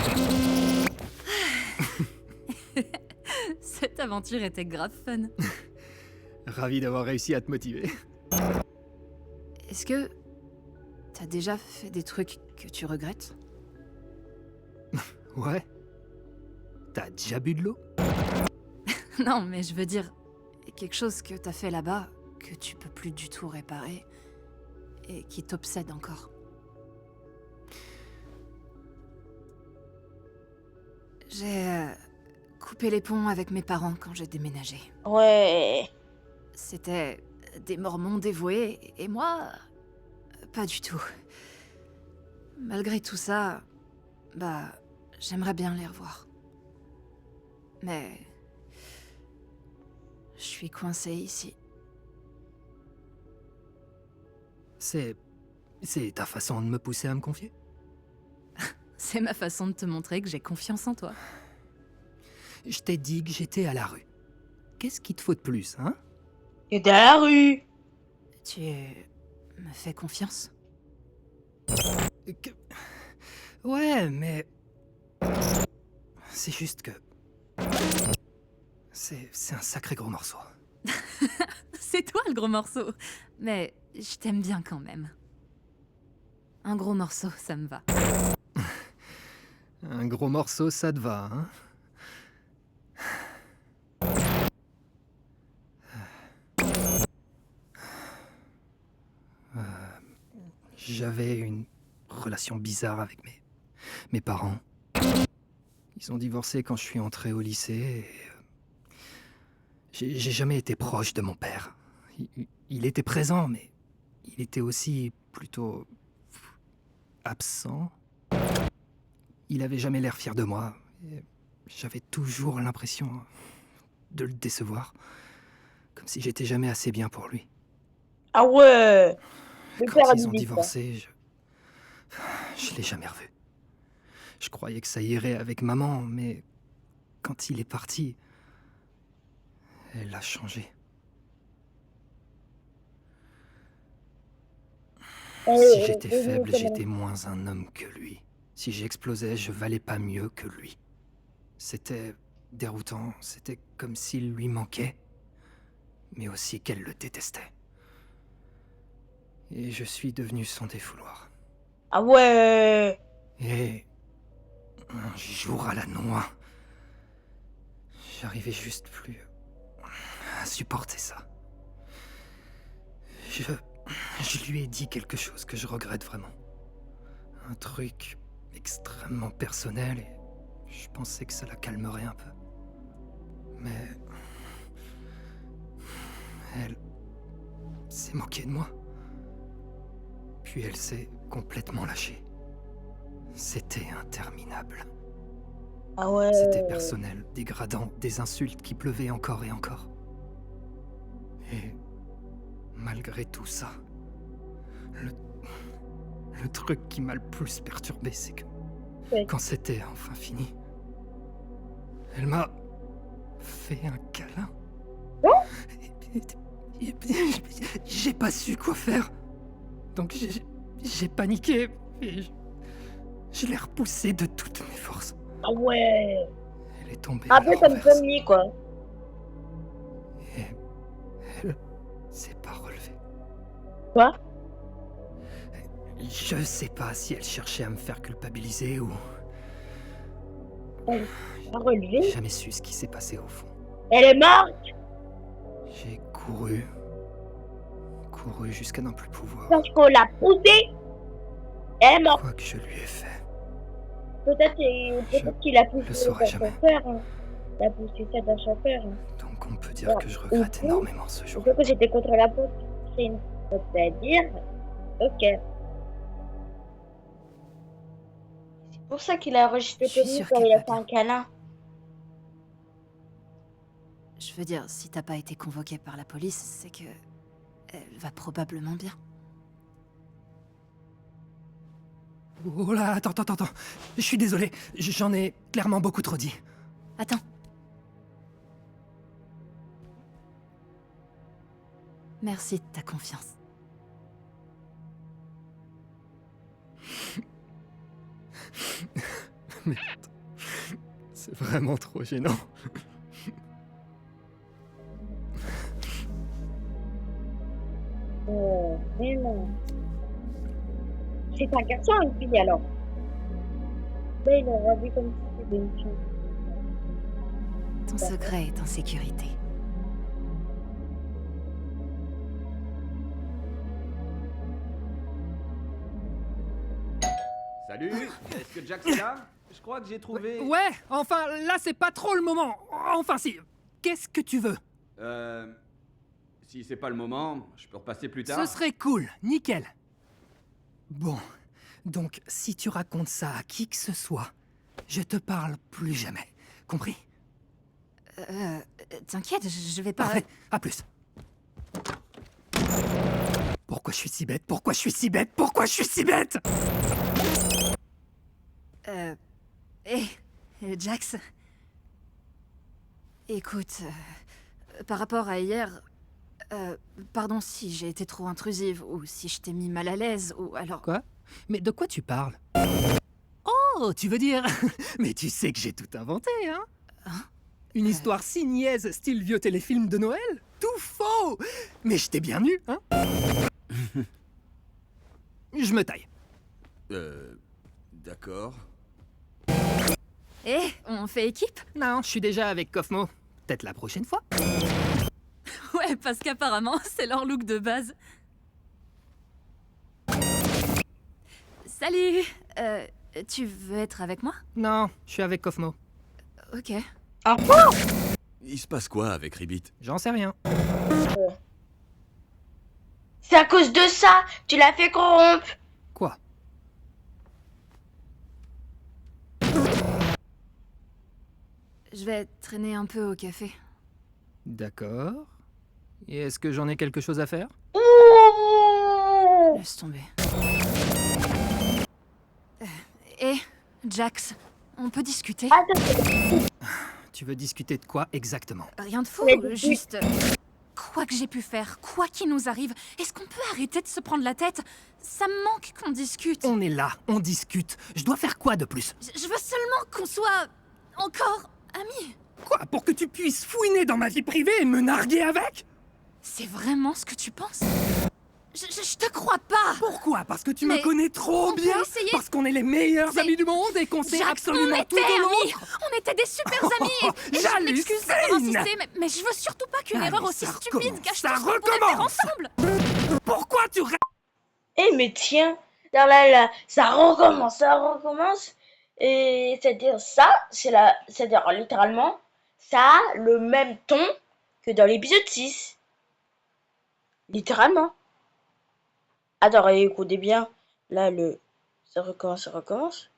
Cette aventure était grave fun. Ravi d'avoir réussi à te motiver. Est-ce que... t'as déjà fait des trucs que tu regrettes? Ouais. T'as déjà bu de l'eau? Non, mais je veux dire... quelque chose que t'as fait là-bas, que tu peux plus du tout réparer, et qui t'obsède encore. J'ai coupé les ponts avec mes parents quand j'ai déménagé. Ouais. C'était des Mormons dévoués, et moi, pas du tout. Malgré tout ça, bah, j'aimerais bien les revoir. Mais... je suis coincée ici. C'est ta façon de me pousser à me confier? C'est ma façon de te montrer que j'ai confiance en toi. Je t'ai dit que j'étais à la rue. Qu'est-ce qu'il te faut de plus, hein? Et dans la rue. Tu me fais confiance? Que- Ouais, mais... c'est juste que... C'est un sacré gros morceau. C'est toi le gros morceau. Mais je t'aime bien quand même. Un gros morceau, ça me va. Un gros morceau, ça te va, hein? J'avais une relation bizarre avec mes parents. Ils ont divorcé quand je suis entré au lycée et... j'ai jamais été proche de mon père. Il était présent, mais il était aussi plutôt... absent. Il avait jamais l'air fier de moi. Et j'avais toujours l'impression de le décevoir. Comme si j'étais jamais assez bien pour lui. Ah ouais. Quand ils ont divorcé, je l'ai jamais revu. Je croyais que ça irait avec maman, mais quand il est parti, elle a changé. Si j'étais faible, j'étais moins un homme que lui. Si j'explosais, je valais pas mieux que lui. C'était déroutant, c'était comme s'il lui manquait, mais aussi qu'elle le détestait. Et je suis devenu son défouloir. Ah ouais. Et un jour à la noix, j'arrivais juste plus à supporter ça. Je lui ai dit quelque chose que je regrette vraiment. Un truc extrêmement personnel et je pensais que ça la calmerait un peu. Mais... elle s'est moquée de moi. Puis elle s'est complètement lâchée. C'était interminable. Ah ouais. C'était personnel, dégradant, des insultes qui pleuvaient encore et encore. Et malgré tout ça, le truc qui m'a le plus perturbé, c'est que quand c'était enfin fini, elle m'a fait un câlin. Et j'ai pas su quoi faire. Donc j'ai paniqué et je l'ai repoussée de toutes mes forces. Ah ouais. Elle est tombée. Un peu comme Tommy, quoi. Et elle s'est pas relevée. Quoi? Je sais pas si elle cherchait à me faire culpabiliser ou... Elle s'est pas relevée? J'ai jamais su ce qui s'est passé au fond. Elle est morte? J'ai couru jusqu'à n'en plus pouvoir. Parce qu'on l'a poussée? Elle est morte. Quoi que je lui ai fait. Peut-être qu'il a poussé le ça saurai dans jamais. son père. Hein. Il a poussé ça dans son père. Hein. Donc on peut dire que je regrette énormément ce jour. Surtout que j'étais contre la doctrine. C'est-à-dire... Ok. C'est pour ça qu'il a rejeté Tommy quand il a fait un câlin. Je veux dire, si t'as pas été convoqué par la police, c'est que... elle va probablement bien. Oh là, attends. Je suis désolé, j'en ai clairement beaucoup trop dit. Attends. Merci de ta confiance. Merde. C'est vraiment trop gênant. Mais non. C'est un garçon ou une fille alors? Ben, il aurait vu comme si c'était une fille. Ton secret est en sécurité. Salut, est-ce que Jax est là? Je crois que j'ai trouvé... Ouais, enfin, là c'est pas trop le moment. Enfin si, qu'est-ce que tu veux? Si c'est pas le moment, je peux repasser plus tard. Ce serait cool, nickel. Bon, donc si tu racontes ça à qui que ce soit, je te parle plus jamais. Compris? T'inquiète, je vais pas... Parfait, à plus. Pourquoi je suis si bête? Pourquoi je suis si bête? Pourquoi je suis si bête? Jax. Écoute, par rapport à hier... pardon si j'ai été trop intrusive, ou si je t'ai mis mal à l'aise, ou alors... Quoi? Mais de quoi tu parles? Oh, tu veux dire... Mais tu sais que j'ai tout inventé, hein? Une histoire si niaise, style vieux téléfilm de Noël? Tout faux! Mais je t'ai bien eu, hein? Je me taille. D'accord. On fait équipe? Non, je suis déjà avec Kofmo. Peut-être la prochaine fois. Ouais, parce qu'apparemment, c'est leur look de base. Salut! Tu veux être avec moi? Non, je suis avec Kofmo. Ok. Il se passe quoi avec Ribbit? J'en sais rien. C'est à cause de ça, tu l'as fait corrompre. Quoi? Je vais traîner un peu au café. D'accord. Et est-ce que j'en ai quelque chose à faire? Laisse tomber. Jax, on peut discuter? Tu veux discuter de quoi exactement? Rien de fou, juste... Quoi que j'ai pu faire, quoi qu'il nous arrive, est-ce qu'on peut arrêter de se prendre la tête? Ça me manque qu'on discute. On est là, on discute. Je dois faire quoi de plus? Je veux seulement qu'on soit... encore amis. Quoi? Pour que tu puisses fouiner dans ma vie privée et me narguer avec? C'est vraiment ce que tu penses? Je te crois pas! Pourquoi? Parce que tu Mais me connais trop on peut bien? essayer. Parce qu'on est les meilleurs amis du monde et qu'on sait Jax, absolument on tout était de amis! l'autre? On était des super amis! Et je m'excuse d'avoir insisté, mais je veux surtout pas qu'une erreur Allez, aussi ça stupide recommence, gâche ça tout ce qu'on pourrait faire recommence. ensemble! Pourquoi tu... Eh mais tiens, là, ça recommence. Et c'est-à-dire ça, c'est-à-dire littéralement, ça a le même ton que dans l'épisode 6. Littéralement. Attends, écoutez bien. Là, ça recommence.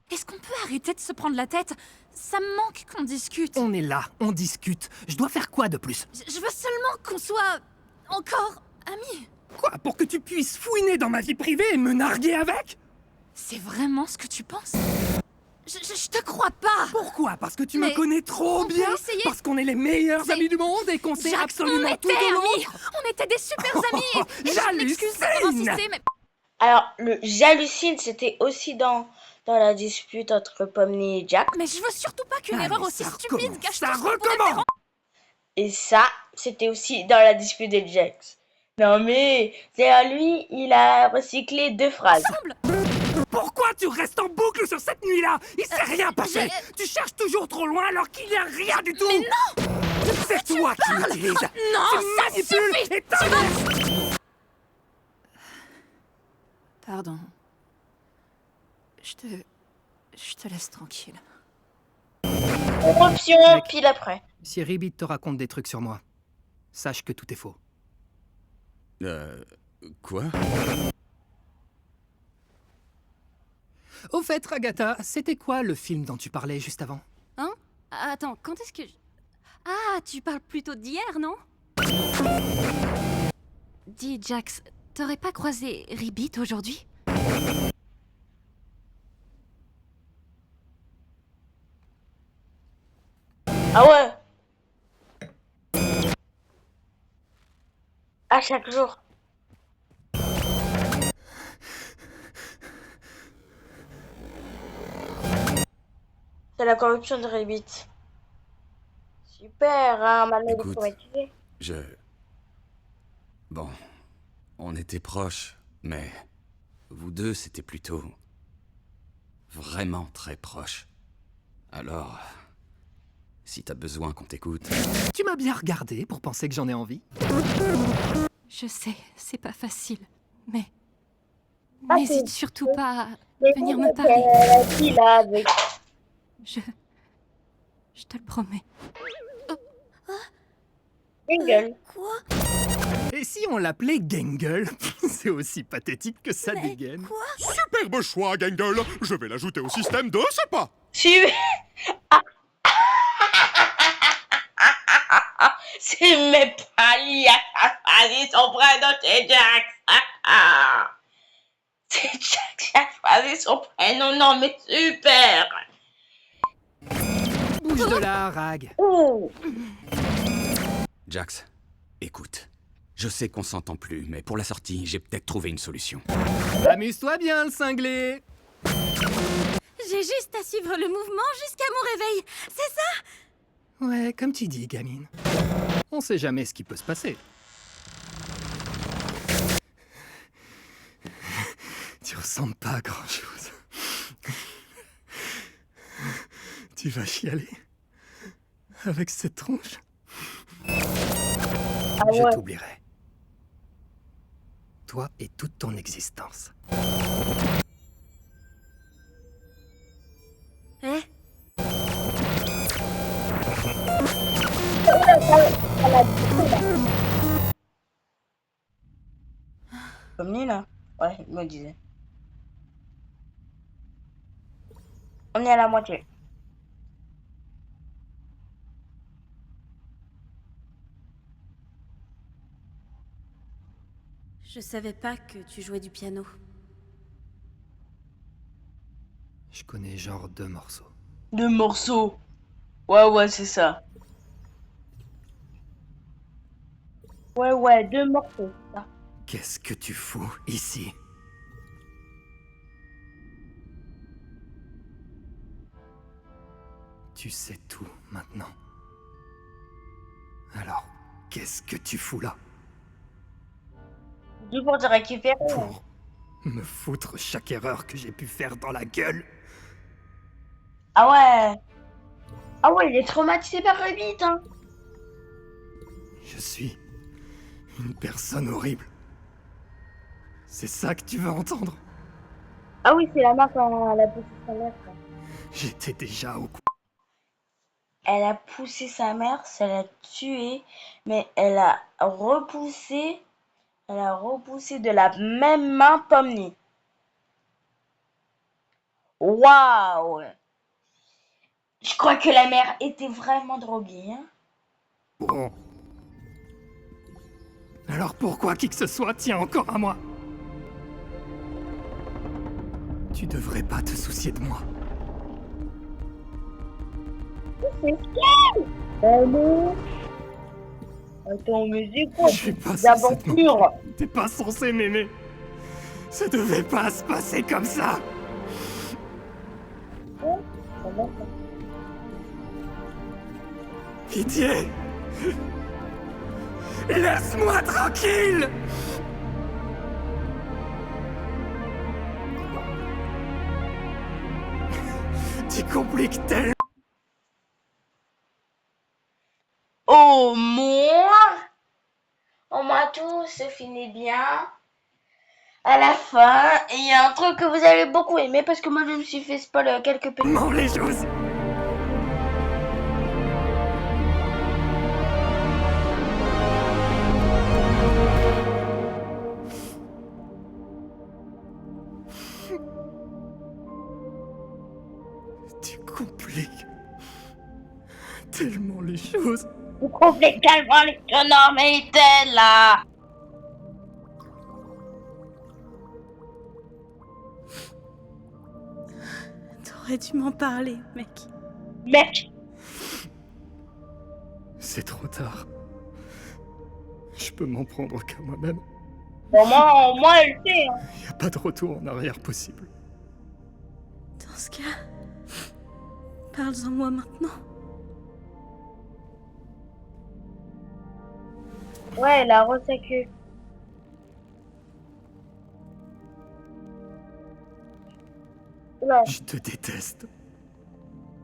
Est-ce qu'on peut arrêter de se prendre la tête? Ça me manque qu'on discute. On est là, on discute. Je dois faire quoi de plus? Je veux seulement qu'on soit... encore amis. Quoi? Pour que tu puisses fouiner dans ma vie privée et me narguer avec? C'est vraiment ce que tu penses? Je te crois pas! Pourquoi? Parce que tu Mais me connais trop on peut bien? essayer. Parce qu'on est les meilleurs C'est- amis du monde et qu'on sait Jax, absolument on tout était de amis! l'autre? On était des super amis! Et je m'excuse d'avoir J'hallucine! insisté, mais... Alors, le j'hallucine, c'était aussi dans la dispute entre Pomni et Jack. Mais je veux surtout pas qu'une Allez, erreur aussi ça stupide recommence, gâche ça tout ce qu'on pourrait faire recommence. Et ça, c'était aussi dans la dispute de Jax. Non mais, c'est à lui, il a recyclé 2 phrases. ensemble! Pourquoi tu restes en boucle sur cette nuit-là? Il s'est rien passé! Tu cherches toujours trop loin alors qu'il n'y a rien du tout! Mais non! C'est toi qui l'utilises! Non, Tu ça manipules suffit! et t'abuses. Pardon. Je te laisse tranquille. Corruption, Mec. pile après. Si Ribbit te raconte des trucs sur moi, sache que tout est faux. Quoi? Au fait, Ragata, c'était quoi le film dont tu parlais juste avant? Hein? Attends, quand est-ce que... Ah, tu parles plutôt d'hier, non? Dis, Jax, t'aurais pas croisé Ribbit aujourd'hui? Ah ouais. À chaque jour. C'est la corruption de Ribbit. Super, hein, maintenant il est Écoute. traumatisé. Bon, on était proches, mais vous deux, c'était plutôt... vraiment très proches. Alors, si t'as besoin qu'on t'écoute... Tu m'as bien regardé pour penser que j'en ai envie? Je sais, c'est pas facile, mais... Ah, N'hésite c'est- surtout pas à Mais venir bon, me parler. elle a dit là avec... Je te le promets. Gangle. Quoi? Et si on l'appelait Gangle? C'est aussi pathétique que ça dégaine. Quoi? Superbe choix, Gangle. Je vais l'ajouter au système de ce pas. Si... C'est mes paliers à choisi son prénom, c'est Jax. C'est Jax qui a choisi son prénom, non mais super. Bouge de là, Rag. Oh. Jax, écoute. Je sais qu'on s'entend plus, mais pour la sortie, j'ai peut-être trouvé une solution. Amuse-toi bien, le cinglé. J'ai juste à suivre le mouvement jusqu'à mon réveil, c'est ça? Ouais, comme tu dis, gamine. On sait jamais ce qui peut se passer. Tu ressembles pas à grand-chose. Tu vas chialer avec cette tronche. Je t'oublierai. Toi et toute ton existence. Eh? Comme Nina. Ouais, il me disait. On est à la moitié. Je savais pas que tu jouais du piano. Je connais genre 2 morceaux. 2 morceaux. Ouais, c'est ça. Ouais, 2 morceaux. Ça. Qu'est-ce que tu fous ici? Tu sais tout maintenant. Alors, qu'est-ce que tu fous là? Juste pour te récupérer. Pour me foutre chaque erreur que j'ai pu faire dans la gueule? Ah ouais, il est traumatisé par le beat, hein. Je suis une personne horrible. C'est ça que tu veux entendre? Ah oui, c'est la marque quand elle a poussé sa mère. Quoi. J'étais déjà au cou. Elle a poussé sa mère, ça l'a tuée, mais elle a repoussé de la même main Pomni. Waouh! Je crois que la mère était vraiment droguée, hein? Bon. Alors pourquoi qui que ce soit tient encore à moi? Tu devrais pas te soucier de moi. C'est ce Allô? Attends, mais c'est quoi? Je suis pas censé D'aventure! T'es pas censé m'aimer. Ça devait pas se passer comme ça. Pitié! Laisse-moi tranquille! Tu compliques tellement. Au moins tout se finit bien. À la fin, il y a un truc que vous allez beaucoup aimer parce que moi je me suis fait spoiler quelques petits. Non, les choses. Tu compliques tellement les choses. Vous compliquez tellement les connards, mais il était là. T'aurais dû m'en parler, mec. Mec. C'est trop tard. Je peux m'en prendre qu'à moi-même. Au moins elle le sait. Hein. Y a pas de retour en arrière possible. Dans ce cas, parle-en moi maintenant. Ouais, la ressaqueuse. Je te déteste.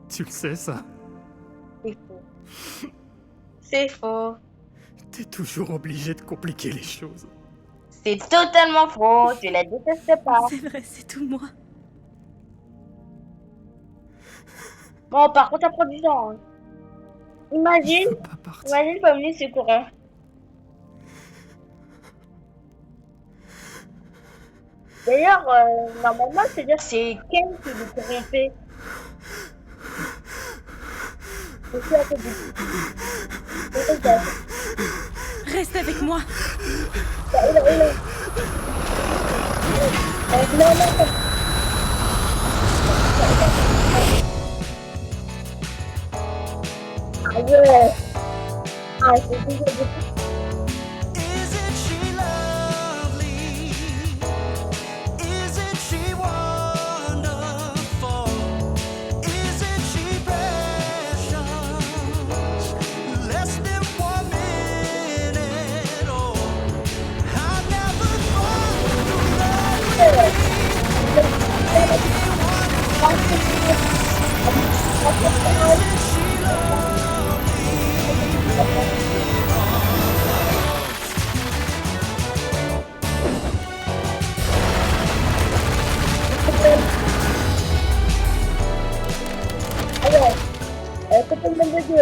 Tu le sais, ça? C'est faux. C'est faux. T'es toujours obligé de compliquer les choses. C'est totalement faux. Tu la détestes pas. C'est vrai, c'est tout moi. Bon, par contre, ça prend du temps. Hein. Imagine, Pomni, c'est courant. D'ailleurs, normalement, c'est-à-dire c'est Ken qui le corrompait. Reste avec moi. Ah ouais. Ah, c'est toujours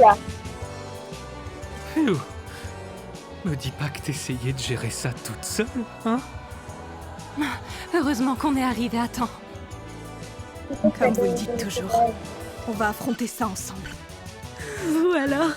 là. Phew. Me dis pas que t'essayais de gérer ça toute seule, hein? Heureusement qu'on est arrivé à temps. Comme vous le dites toujours, on va affronter ça ensemble. Vous alors?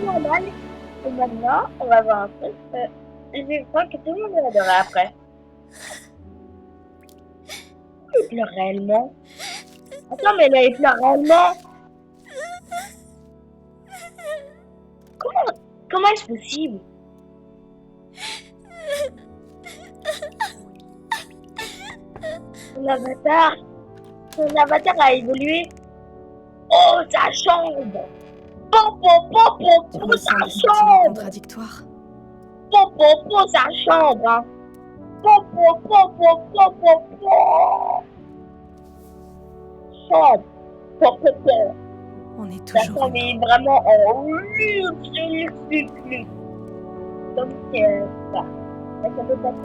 Normal. Et maintenant, on va voir un truc. Je crois que tout le monde va adorer après. Il pleure réellement. Attends, mais là, il pleure réellement. Comment est-ce possible? Son avatar a évolué. Oh, sa chambre! Sa chambre! Contradictoire. Sa chambre! Hein. Chambre! On est Sa toujours. chambre est vraiment en luxe. Donc, ça. Ça peut passer.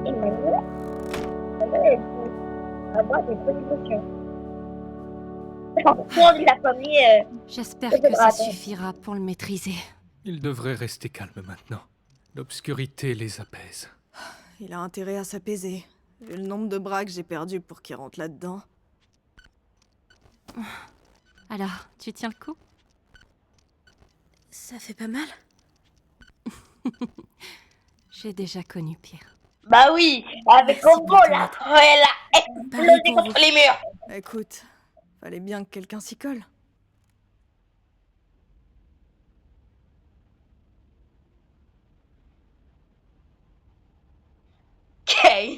Et maintenant, elle peut avoir des bonnes émotions. Il a pas mis. J'espère que ça suffira pour le maîtriser. Ils devraient rester calmes maintenant. L'obscurité les apaise. Il a intérêt à s'apaiser. Vu le nombre de bras que j'ai perdu pour qu'il rentre là-dedans. Alors, tu tiens le coup? Ça fait pas mal? J'ai déjà connu pire. Bah oui, avec Combo là, elle a explosé contre les murs. Écoute, fallait bien que quelqu'un s'y colle. Kane,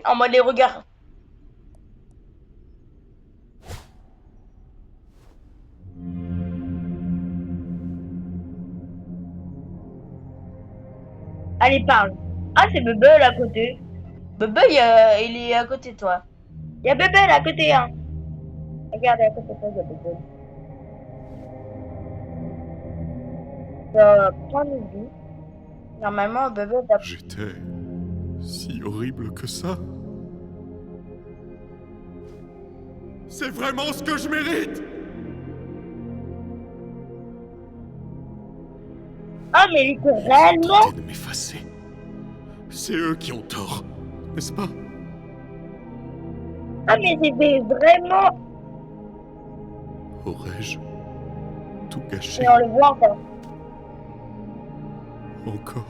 en mode les regards. Allez, parle. Ah, c'est Bubble à côté. Bubble, il est à côté de toi. Il y a Bubble à côté, hein. Regarde, à côté de toi, il y a Bubble. Point de vue. Normalement, Bubble t'a... J'étais si horrible que ça. C'est vraiment ce que je mérite. Ah, mais il était réellement... Tentez de m'effacer. C'est eux qui ont tort, n'est-ce pas? Ah, mais c'était vraiment... Aurais-je tout gâché? Et on le voit encore. Encore.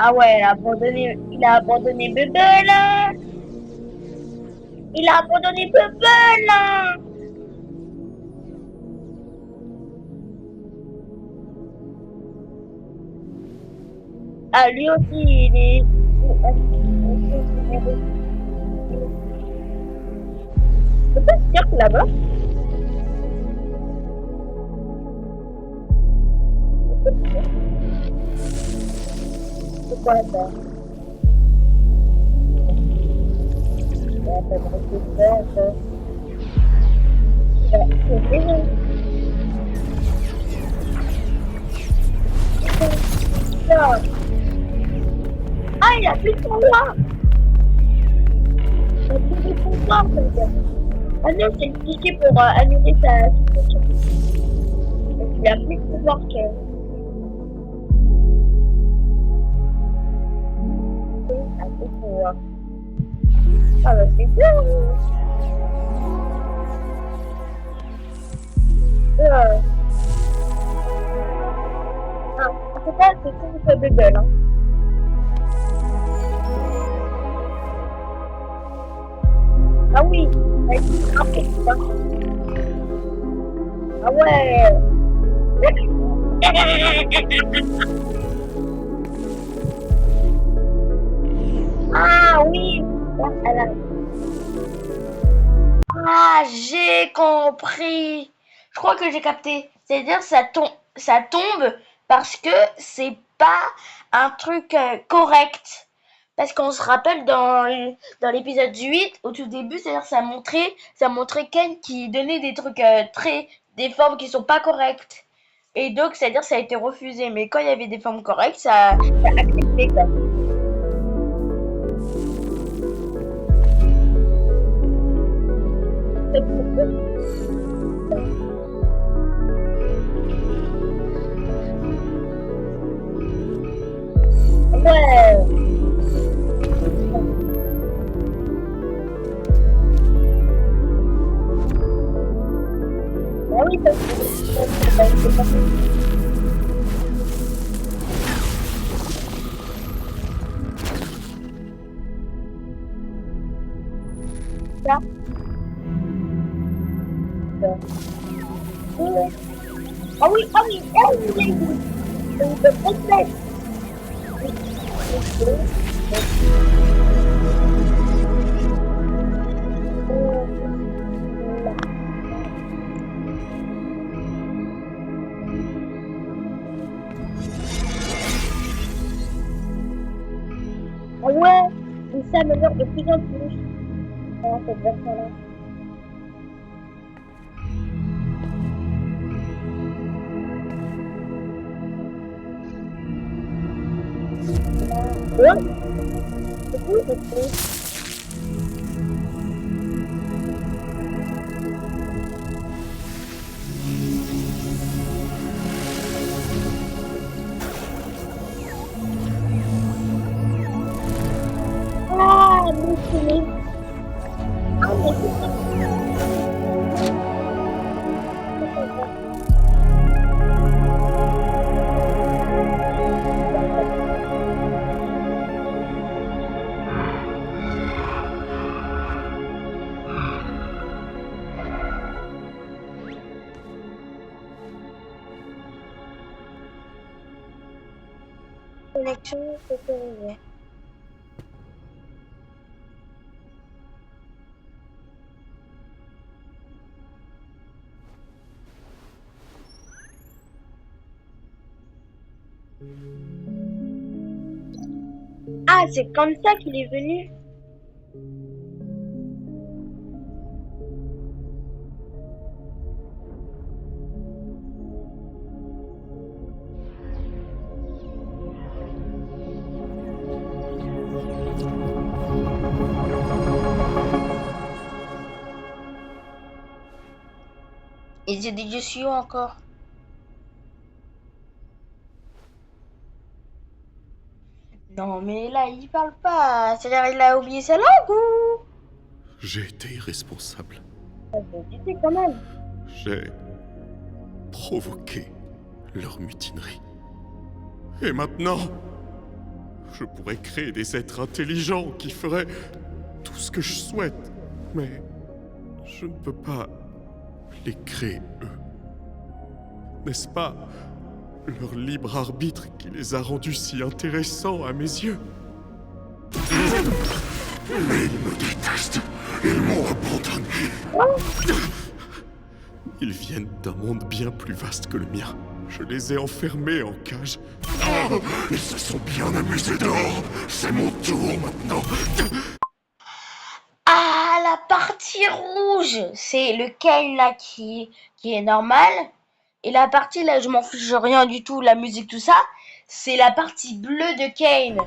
Ah ouais, il a abandonné Bubble là. Il a abandonné Bubble là. Ah, lui aussi, il est... Je peux pas se dire que là-bas. C'est quoi ça? Ah, il a plus de pouvoir. Il a plus de pouvoir, ça veut dire. Ah non, c'est le cliquer pour annuler sa situation. Donc il a plus de pouvoir qu'elle. Il a plus de pouvoir. Ah bah c'est bien. Ah, en tout cas, c'est tout ce bubble, hein. Ah oui, ah ouais. Ah oui. Ah, j'ai compris. Je crois que j'ai capté. C'est-à-dire ça tombe parce que c'est pas un truc correct. Parce qu'on se rappelle dans l'épisode 8, au tout début, c'est-à-dire ça montrait Ken qui donnait des trucs des formes qui sont pas correctes. Et donc, c'est-à-dire ça a été refusé. Mais quand il y avait des formes correctes, ça a accepté quoi. Ouais. Ah oui, parce que ça. Ah oui, ah oui, ah oui, ah ouais, il s'améliore de plus en plus dans cette version-là. Ouais, c'est cool, c'est cool. Ah, mais c'est... Ah, mais c'est... Connexion sécurisée. Ah, c'est comme ça qu'il est venu. Et c'est des dessus encore. Non, mais là, il parle pas. C'est-à-dire, il a oublié sa langue ou... J'ai été irresponsable. Tu sais quand même. J'ai provoqué leur mutinerie. Et maintenant, je pourrais créer des êtres intelligents qui feraient tout ce que je souhaite. Mais je ne peux pas les créer, eux. N'est-ce pas leur libre arbitre qui les a rendus si intéressants à mes yeux? Mais ils me détestent. Ils m'ont abandonné. Ils viennent d'un monde bien plus vaste que le mien. Je les ai enfermés en cage. Ils se sont bien amusés dehors. C'est mon tour maintenant. Ah, la partie rouge, c'est le Kane là qui est normal. Et la partie là, je m'en fiche rien du tout, la musique, tout ça, c'est la partie bleue de Kane.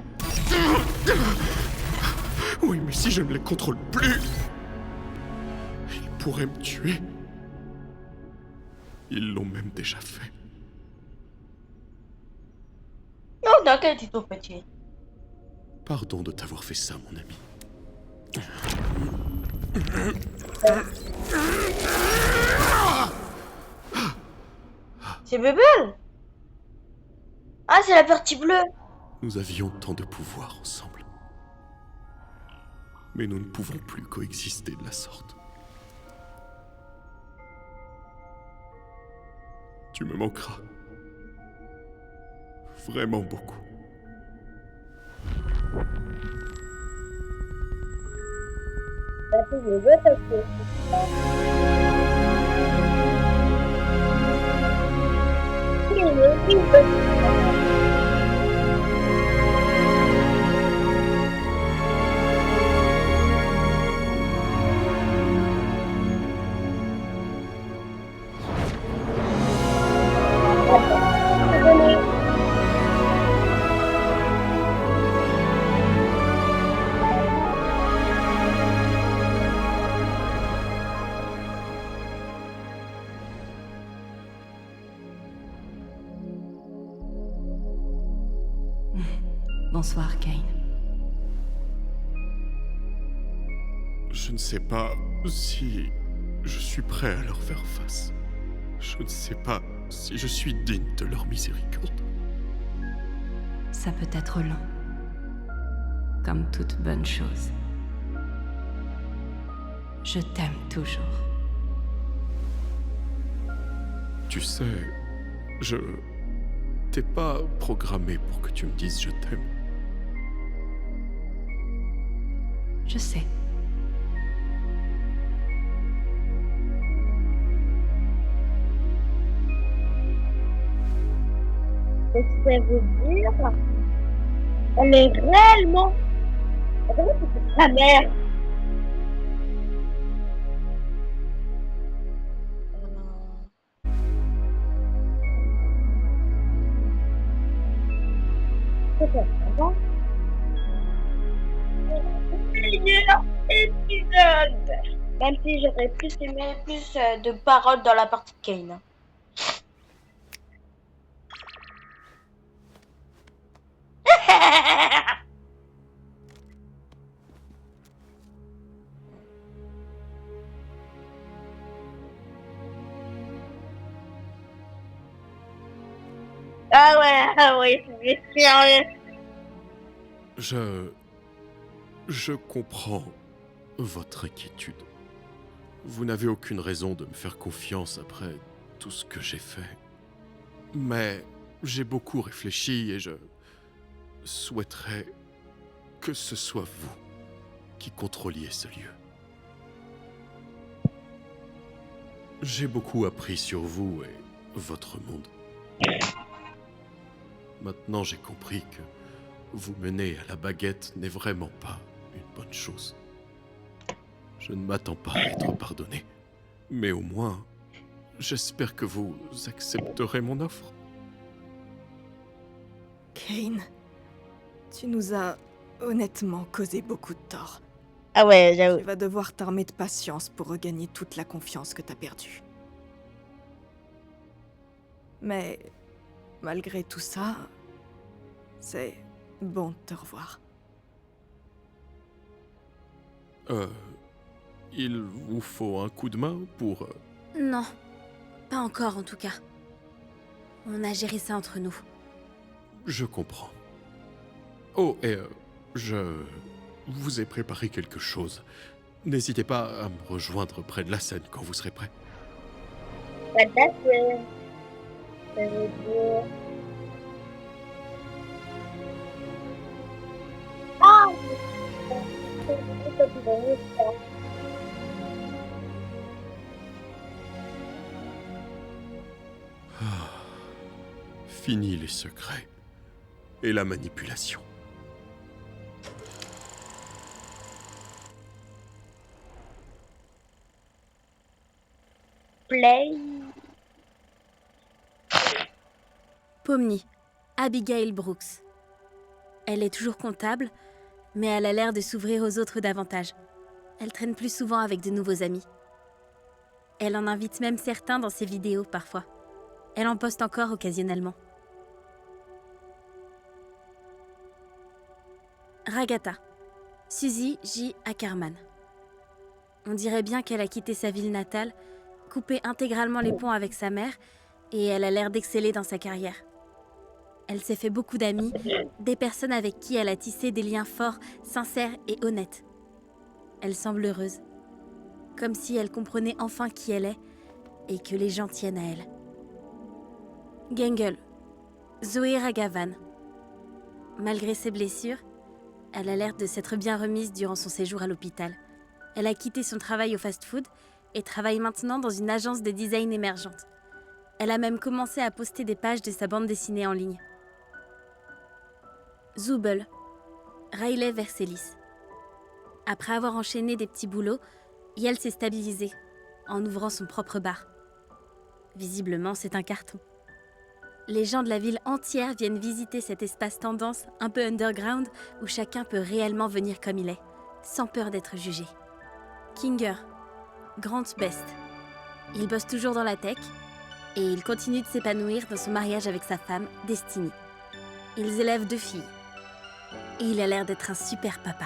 Oui, mais si je ne les contrôle plus, ils pourraient me tuer. Ils l'ont même déjà fait. Non, t'inquiète, c'est tout petit. Pardon de t'avoir fait ça, mon ami. C'est Bubble? Ah, c'est la partie bleue. Nous avions tant de pouvoir ensemble. Mais nous ne pouvons plus coexister de la sorte. Tu me manqueras. Vraiment beaucoup. Bonsoir, Kane. Je ne sais pas si je suis prêt à leur faire face. Je ne sais pas si je suis digne de leur miséricorde. Ça peut être long. Comme toute bonne chose. Je t'aime toujours. Tu sais, je t'ai pas programmé pour que tu me dises je t'aime. Je sais. Qu'est-ce que ça veut dire? Elle est réellement... C'est sa mère. C'est ça, meilleur épisode. Même si j'aurais plus aimé plus de paroles dans la partie de Kane. Ah ouais, c'est sérieux. Je comprends votre inquiétude. Vous n'avez aucune raison de me faire confiance après tout ce que j'ai fait. Mais j'ai beaucoup réfléchi et je souhaiterais que ce soit vous qui contrôliez ce lieu. J'ai beaucoup appris sur vous et votre monde. Maintenant, j'ai compris que vous mener à la baguette n'est vraiment pas une bonne chose. Je ne m'attends pas à être pardonné, mais au moins, j'espère que vous accepterez mon offre. Kane, tu nous as honnêtement causé beaucoup de tort. Ah ouais, j'avoue. Tu vas devoir t'armer de patience pour regagner toute la confiance que t'as perdue. Mais malgré tout ça, c'est bon de te revoir. Il vous faut un coup de main pour... Non, pas encore en tout cas. On a géré ça entre nous. Je comprends. Oh, et je vous ai préparé quelque chose. N'hésitez pas à me rejoindre près de la scène quand vous serez prêt. Pas de la scène. Ça veut dire... Ah, Fini les secrets et la manipulation. Play. Pomni, Abigail Brooks. Elle est toujours comptable, mais elle a l'air de s'ouvrir aux autres davantage. Elle traîne plus souvent avec de nouveaux amis. Elle en invite même certains dans ses vidéos parfois. Elle en poste encore occasionnellement. Ragatha, Suzy J. Ackerman. On dirait bien qu'elle a quitté sa ville natale, coupé intégralement les ponts avec sa mère, et elle a l'air d'exceller dans sa carrière. Elle s'est fait beaucoup d'amis, des personnes avec qui elle a tissé des liens forts, sincères et honnêtes. Elle semble heureuse, comme si elle comprenait enfin qui elle est et que les gens tiennent à elle. Gengel, Zoé Raghavan. Malgré ses blessures, elle a l'air de s'être bien remise durant son séjour à l'hôpital. Elle a quitté son travail au fast-food et travaille maintenant dans une agence de design émergente. Elle a même commencé à poster des pages de sa bande dessinée en ligne. Zubel, Riley Verselis. Après avoir enchaîné des petits boulots, Yael s'est stabilisée en ouvrant son propre bar. Visiblement, c'est un carton. Les gens de la ville entière viennent visiter cet espace tendance un peu underground où chacun peut réellement venir comme il est, sans peur d'être jugé. Kinger, Grant Best. Il bosse toujours dans la tech et il continue de s'épanouir dans son mariage avec sa femme, Destiny. Ils élèvent 2 filles et il a l'air d'être un super papa.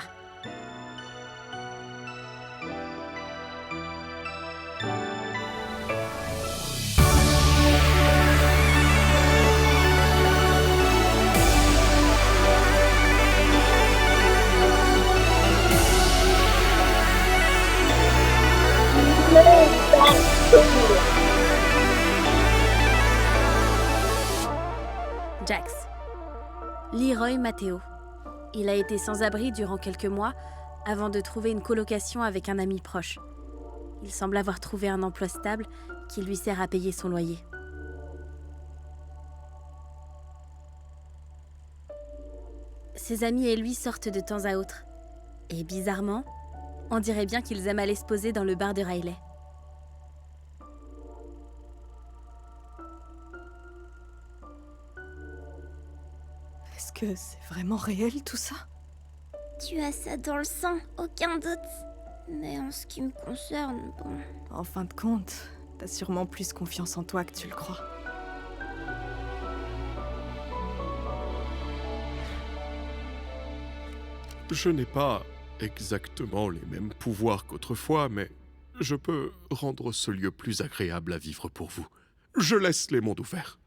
Jax, Leroy Matteo. Il a été sans abri durant quelques mois avant de trouver une colocation avec un ami proche. Il semble avoir trouvé un emploi stable qui lui sert à payer son loyer. Ses amis et lui sortent de temps à autre. Et bizarrement, on dirait bien qu'ils aiment aller se poser dans le bar de Riley. Est-ce que c'est vraiment réel tout ça? Tu as ça dans le sang, aucun doute. Mais en ce qui me concerne, bon... En fin de compte, t'as sûrement plus confiance en toi que tu le crois. Je n'ai pas exactement les mêmes pouvoirs qu'autrefois, mais je peux rendre ce lieu plus agréable à vivre pour vous. Je laisse les mondes ouverts.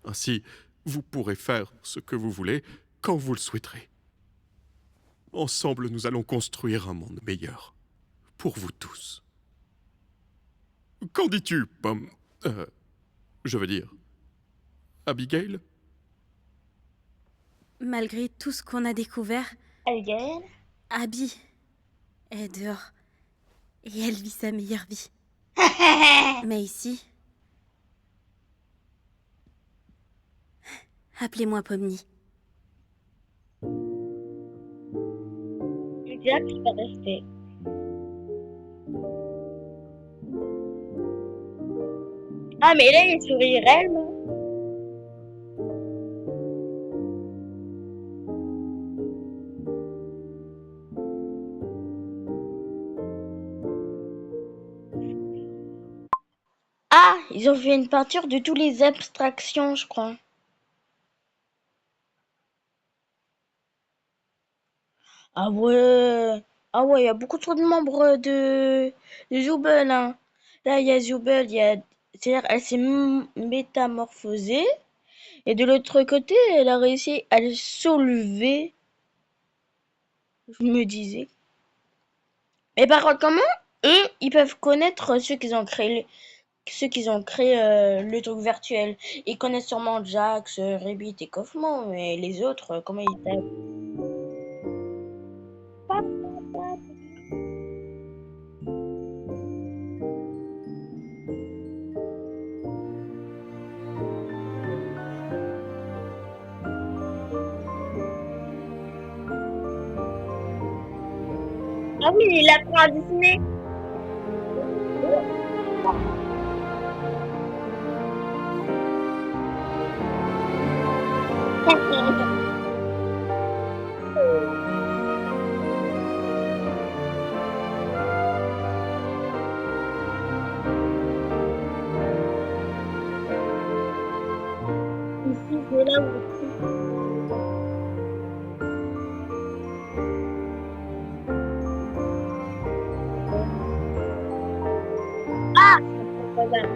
Ainsi, vous pourrez faire ce que vous voulez quand vous le souhaiterez. Ensemble, nous allons construire un monde meilleur. Pour vous tous. Qu'en dis-tu, Pomme? Je veux dire... Abigail? Malgré tout ce qu'on a découvert, Abigail? Abby est dehors. Et elle vit sa meilleure vie. Mais ici... Appelez-moi Pomni. Jax va rester. Ah, mais là, il sourit réellement. Ah, ils ont fait une peinture de toutes les abstractions, je crois. Ah ouais, il y a beaucoup trop de membres de Zubel, hein. Là, il y a Zubel, c'est-à-dire, elle s'est métamorphosée, et de l'autre côté, elle a réussi à le soulever. Je me disais, Mais par contre, comment eux, ils peuvent connaître ceux qui ont créé le truc virtuel? Ils connaissent sûrement Jax, Rabbit et Kaufman, mais les autres, comment ils savent? Ah oui, il apprend à dessiner. Ici, c'est là où... Ah, c'est pas mal.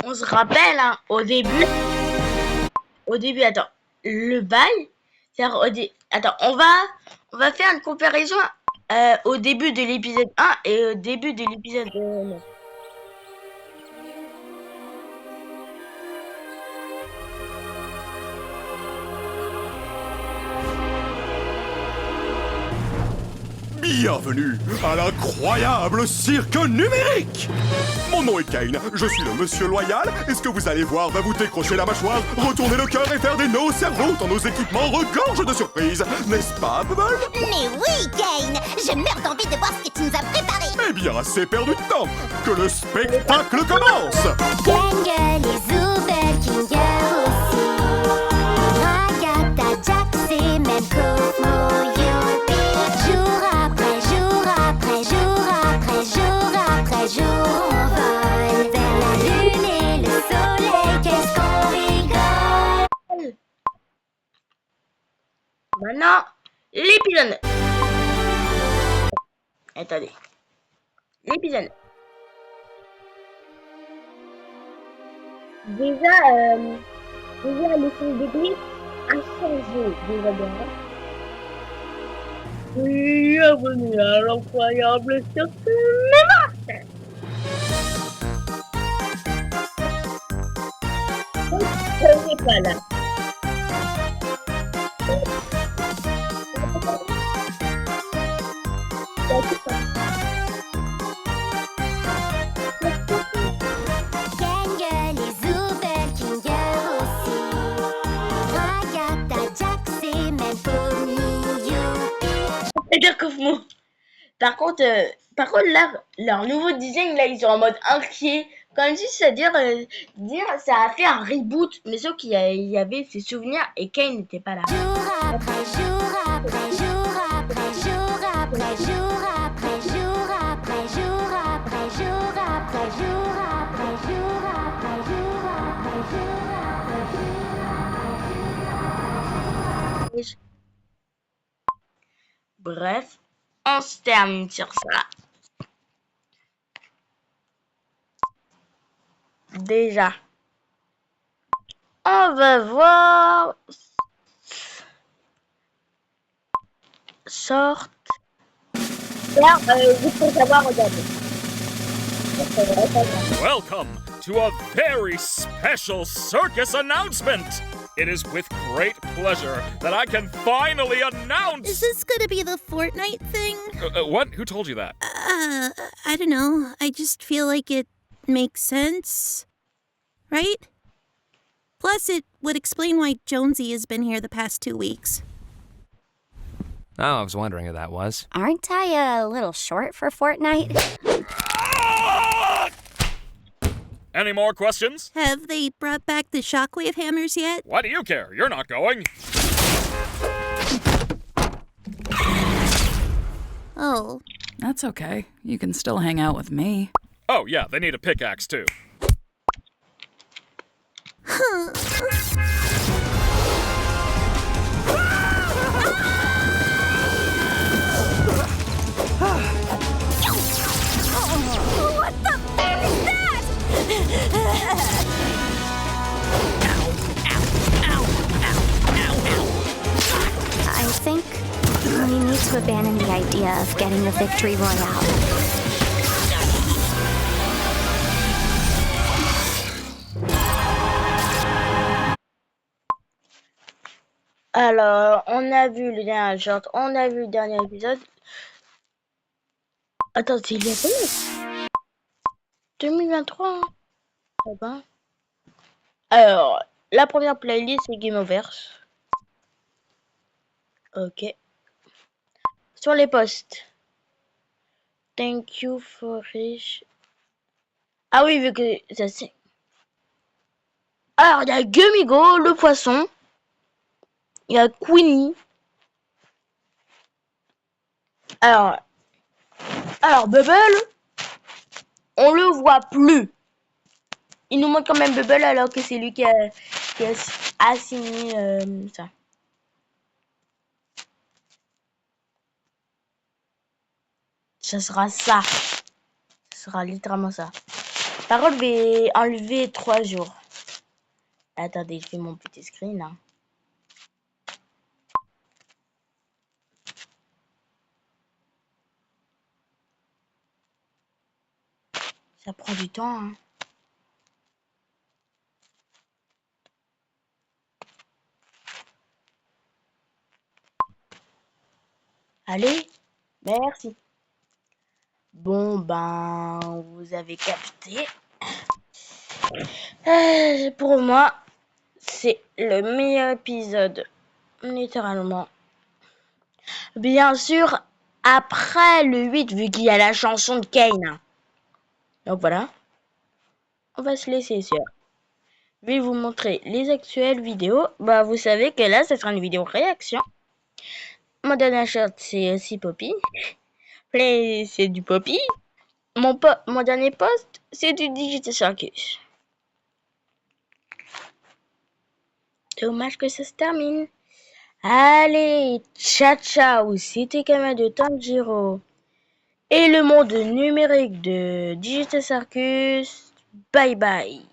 On se rappelle, hein, au début, attends, le bail, c'est-à-dire attends, on va faire une comparaison au début de l'épisode 1 et au début de l'épisode 9. Bienvenue à l'incroyable cirque numérique. Mon nom est Kane, je suis le monsieur loyal, et ce que vous allez voir va vous décrocher la mâchoire, retourner le cœur et faire des nœuds au cerveau tant nos équipements regorgent de surprises. N'est-ce pas, Bubble? Mais oui, Kane! Je meurs d'envie de voir ce que tu nous as préparé! Eh bien, assez perdu de temps. Que le spectacle commence. Gangue, les Zoubel, Kinger aussi. Ragata, Jax et même Kaufman, Youpi. Jour après jour après jour après jour après jour, on vole vers la lune et le soleil. Qu'est-ce qu'on rigole! Maintenant, l'épisode 9. Attendez. L'épisode 9. Déjà, le film de Glee a changé déjà bien. Bienvenue à l'incroyable cirque numérique. Je n'est pas là. Gangue, les Zoubel, Kinger aussi. Ragata, Jax et même Pony, Youpi. C'est-à-dire que par contre là, leur nouveau design, là, ils sont en mode inquiet. Comme si, c'est-à-dire ça a fait un reboot, mais sauf qu'il y avait ses souvenirs et Kane n'était pas là. Jour après jour après jour après jour après jour après jour après jour après jour après jour après jour après jour après jour après jour. Bref, on se termine sur ça. Déjà, on va voir sorte. Juste pour savoir, regardez. Welcome to a very special circus announcement. It is with great pleasure that I can finally announce... Is this gonna be the Fortnite thing? What? Who told you that? I don't know. I just feel like it makes sense. Right? Plus, it would explain why Jonesy has been here the past 2 weeks. Oh, I was wondering who that was. Aren't I a little short for Fortnite? Any more questions? Have they brought back the shockwave hammers yet? Why do you care? You're not going. Oh. That's okay. You can still hang out with me. Oh, yeah, they need a pickaxe, too. What the fuck is that? I think we need to abandon the idea of getting the victory royale. Alors, on a vu le dernier short, on a vu le dernier épisode. Attends, c'est il y a combien 2023 hein. Ça va. Alors, la première playlist, c'est Game Over. Ok. Sur les posts. Thank you for rich. Ah oui, vu que ça c'est... Alors, il y a Gumigo, le poisson. Il y a Queenie. Alors, Bubble, on le voit plus. Il nous montre quand même Bubble alors que c'est lui qui a assigné ça. Ça sera ça. Ça sera littéralement ça. Par contre, je vais enlever 3 jours. Attendez, je fais mon petit screen. Hein. Ça prend du temps. Hein. Allez, merci. Bon, ben, vous avez capté. Pour moi, c'est le meilleur épisode. Littéralement. Bien sûr, après le 8, vu qu'il y a la chanson de Kane. Donc voilà. On va se laisser sur. Je vais vous montrer les actuelles vidéos. Bah, vous savez que là, ça sera une vidéo réaction. Mon dernier short, c'est aussi Poppy. Play, c'est du Poppy. Mon dernier post, c'est du Digital Circus. Dommage que ça se termine. Allez, ciao ciao, c'était Kama de Tanjiro. Et le monde numérique de Digital Circus. Bye bye.